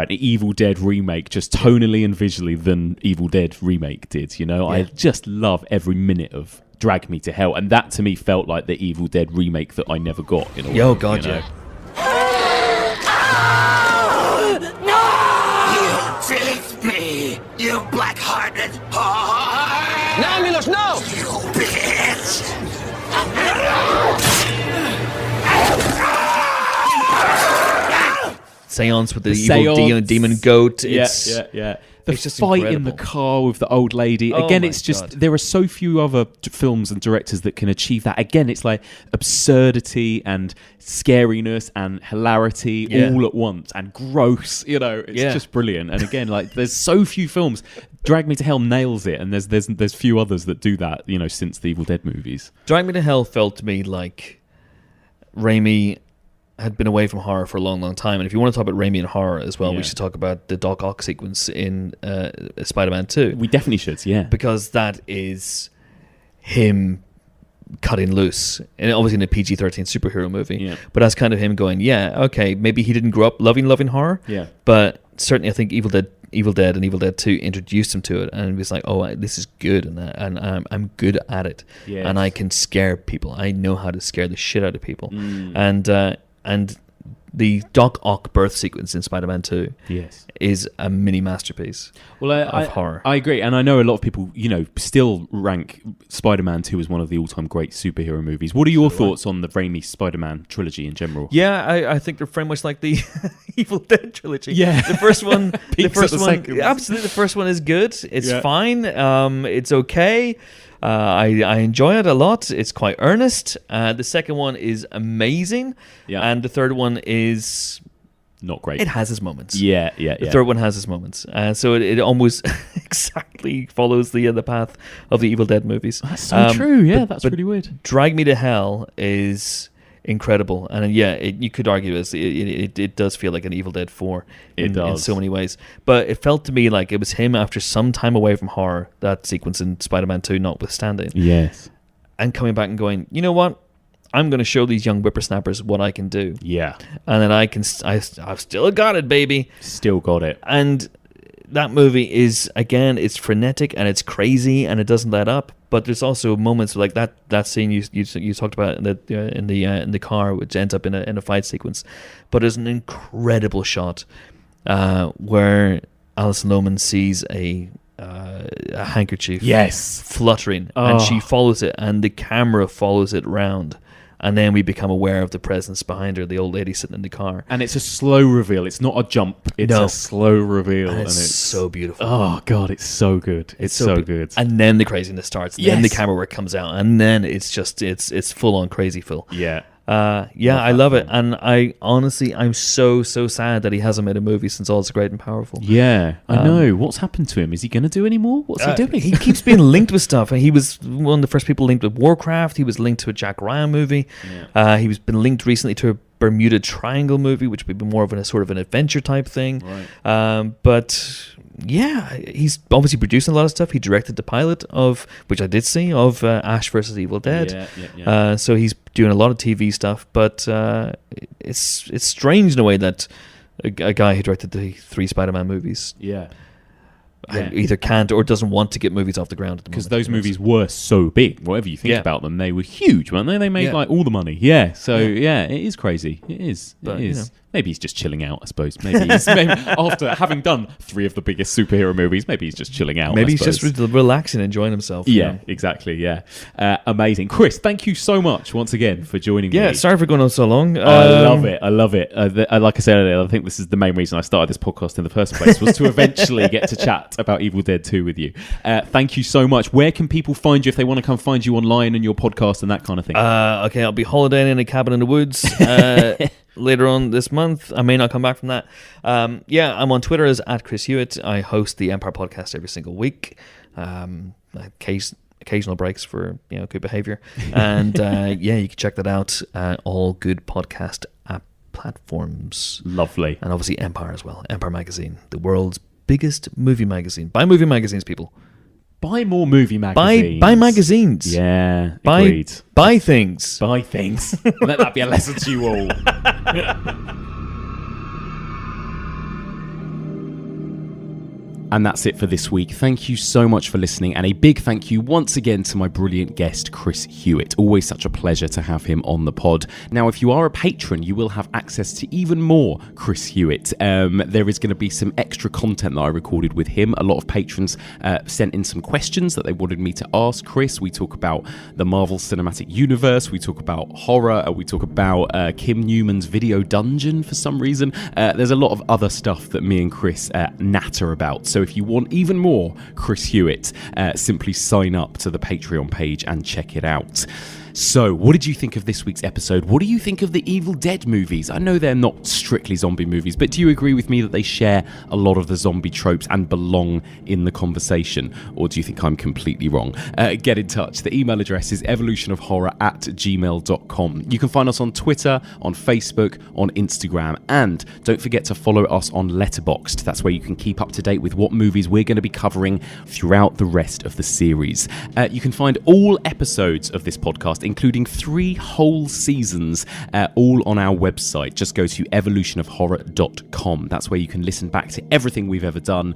Evil Dead remake, just tonally and visually, than Evil Dead remake did. I just love every minute of Drag Me to Hell, and that to me felt like the Evil Dead remake that I never got. Oh God, yeah. You teased me, you black-hearted whore! No, Milos, no! You bitch! Seance with the evil demon goat. The just fight incredible. in the car with the old lady. Again, it's just, there are so few other films and directors that can achieve that. Again, it's like absurdity and scariness and hilarity all at once, and gross. It's just brilliant. And again, there's so few films. Drag Me to Hell nails it, and there's few others that do that. Since the Evil Dead movies. Drag Me to Hell felt to me like Raimi had been away from horror for a long, long time. And if you want to talk about Raimi and horror as well, we should talk about the Doc Ock sequence in Spider-Man 2. We definitely should, yeah. Because that is him cutting loose. And obviously in a PG-13 superhero movie. Yeah. But that's kind of him going, okay, maybe he didn't grow up loving horror. Yeah. But certainly I think Evil Dead and Evil Dead 2 introduced him to it, and he was like, oh, this is good, and I'm good at it. Yes. And I can scare people. I know how to scare the shit out of people. And the Doc Ock birth sequence in Spider-Man 2 is a mini masterpiece of horror. I agree, and I know a lot of people, still rank Spider-Man 2 as one of the all-time great superhero movies. What are your thoughts on the Raimi Spider-Man trilogy in general? Yeah, I think they're very much like the Evil Dead trilogy. Yeah, the first one, absolutely, the first one is good. It's fine. It's okay. I enjoy it a lot. It's quite earnest. The second one is amazing. And the third one is not great. It has its moments. The third one has its moments. So it almost exactly follows the path of the Evil Dead movies. That's so true. Yeah, that's really weird. Drag Me to Hell is incredible, and you could argue it does feel like an Evil Dead 4 in so many ways, but it felt to me like it was him after some time away from horror, that sequence in Spider-Man 2 notwithstanding, and coming back and going, you know what, I'm going to show these young whippersnappers what I can do, and then I've still got it, baby, still got it. And that movie is, again, it's frenetic and it's crazy and it doesn't let up. But there's also moments like that scene you talked about in the car, which ends up in a fight sequence. But there's an incredible shot where Alison Lohman sees a handkerchief, yes, fluttering, and she follows it, and the camera follows it round. and then we become aware of the presence behind her, the old lady sitting in the car. And it's a slow reveal. It's not a jump. It's a slow reveal. And it's so beautiful. Oh, God, it's so good. It's so good. And then the craziness starts. And then the camera work comes out. And then it's just, it's full on crazy, Phil. Yeah. I love it. And I'm so sad that he hasn't made a movie since All Is Great and Powerful. Yeah, I know. What's happened to him? Is he going to do any more? What's he doing? He keeps being linked with stuff. He was one of the first people linked with Warcraft. He was linked to a Jack Ryan movie. Yeah. He was been linked recently to a Bermuda Triangle movie, which would be more of a sort of an adventure type thing. Right. But yeah, he's obviously producing a lot of stuff. He directed the pilot of, which I did see, of Ash vs. Evil Dead. Yeah. So he's doing a lot of TV stuff, but it's strange in a way that a guy who directed the 3 Spider-Man movies either can't or doesn't want to get movies off the ground at the moment. Because those movies were so big. Whatever you think about them, they were huge, weren't they? They made like all the money. Yeah. So it is crazy. It is. But, it is. You know. Maybe he's just chilling out, I suppose. Maybe after having done 3 of the biggest superhero movies, maybe he's just chilling out. Maybe he's just relaxing, enjoying himself. Yeah, exactly. Yeah. Amazing. Chris, thank you so much once again for joining me. Yeah, sorry for going on so long. I love it. Like I said earlier, I think this is the main reason I started this podcast in the first place, was to eventually get to chat about Evil Dead 2 with you. Thank you so much. Where can people find you if they want to come find you online and your podcast and that kind of thing? Okay, I'll be holidaying in a cabin in the woods later on this month. I may not come back from that. I'm on Twitter as @ChrisHewitt. I host the Empire podcast every single week. Occasional breaks for good behavior, and you can check that out at all good podcast app platforms. Lovely. And obviously Empire as well. Empire Magazine, the world's biggest movie magazine. Buy movie magazines, people. Buy more movie magazines. Buy magazines. Yeah, agreed. Buy things. Buy things. Let that be a lesson to you all. And that's it for this week. Thank you so much for listening, and a big thank you once again to my brilliant guest, Chris Hewitt. Always such a pleasure to have him on the pod. Now, if you are a patron, you will have access to even more Chris Hewitt. There is going to be some extra content that I recorded with him. A lot of patrons sent in some questions that they wanted me to ask Chris. We talk about the Marvel Cinematic Universe. We talk about horror. We talk about Kim Newman's Video Dungeon for some reason. There's a lot of other stuff that me and Chris natter about. So if you want even more Chris Hewitt, simply sign up to the Patreon page and check it out. So, what did you think of this week's episode? What do you think of the Evil Dead movies? I know they're not strictly zombie movies, but do you agree with me that they share a lot of the zombie tropes and belong in the conversation? Or do you think I'm completely wrong? Get in touch. The email address is evolutionofhorror@gmail.com. You can find us on Twitter, on Facebook, on Instagram, and don't forget to follow us on Letterboxd. That's where you can keep up to date with what movies we're going to be covering throughout the rest of the series. You can find all episodes of this podcast, including 3 whole seasons, all on our website. Just go to evolutionofhorror.com. That's where you can listen back to everything we've ever done,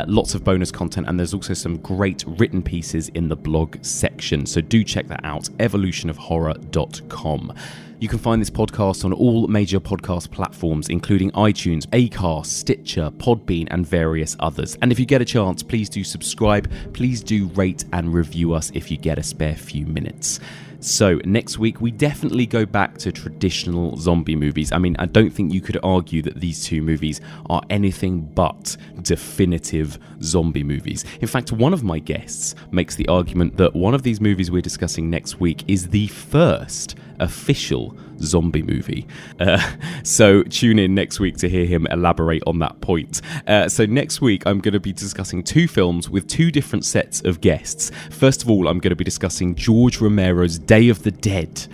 lots of bonus content, and there's also some great written pieces in the blog section. So do check that out, evolutionofhorror.com. You can find this podcast on all major podcast platforms, including iTunes, Acast, Stitcher, Podbean, and various others. And if you get a chance, please do subscribe. Please do rate and review us if you get a spare few minutes. So next week, we definitely go back to traditional zombie movies. I mean, I don't think you could argue that these 2 movies are anything but definitive zombie movies. In fact, one of my guests makes the argument that one of these movies we're discussing next week is the first official zombie movie. So tune in next week to hear him elaborate on that point. So next week, I'm going to be discussing 2 films with 2 different sets of guests. First of all, I'm going to be discussing George Romero's Day of the Dead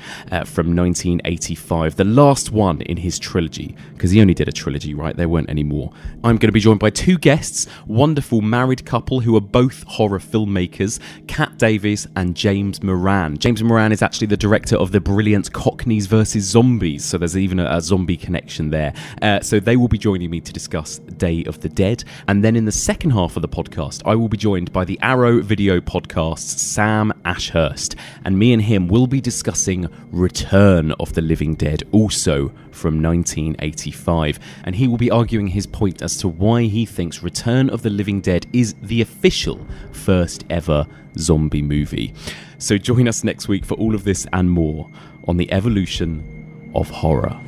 from 1985, the last one in his trilogy, because he only did a trilogy, right? There weren't any more. I'm going to be joined by 2 guests, wonderful married couple who are both horror filmmakers, Kat Davies and James Moran. James Moran is actually the director of the brilliant Cockneys vs. Zombies, so there's even a zombie connection there. So they will be joining me to discuss Day of the Dead. And then in the second half of the podcast, I will be joined by the Arrow Video Podcast's Sam Ashurst, and me and him will be discussing Return of the Living Dead, also from 1985. And he will be arguing his point as to why he thinks Return of the Living Dead is the official first ever zombie movie. So join us next week for all of this and more on the evolution of horror.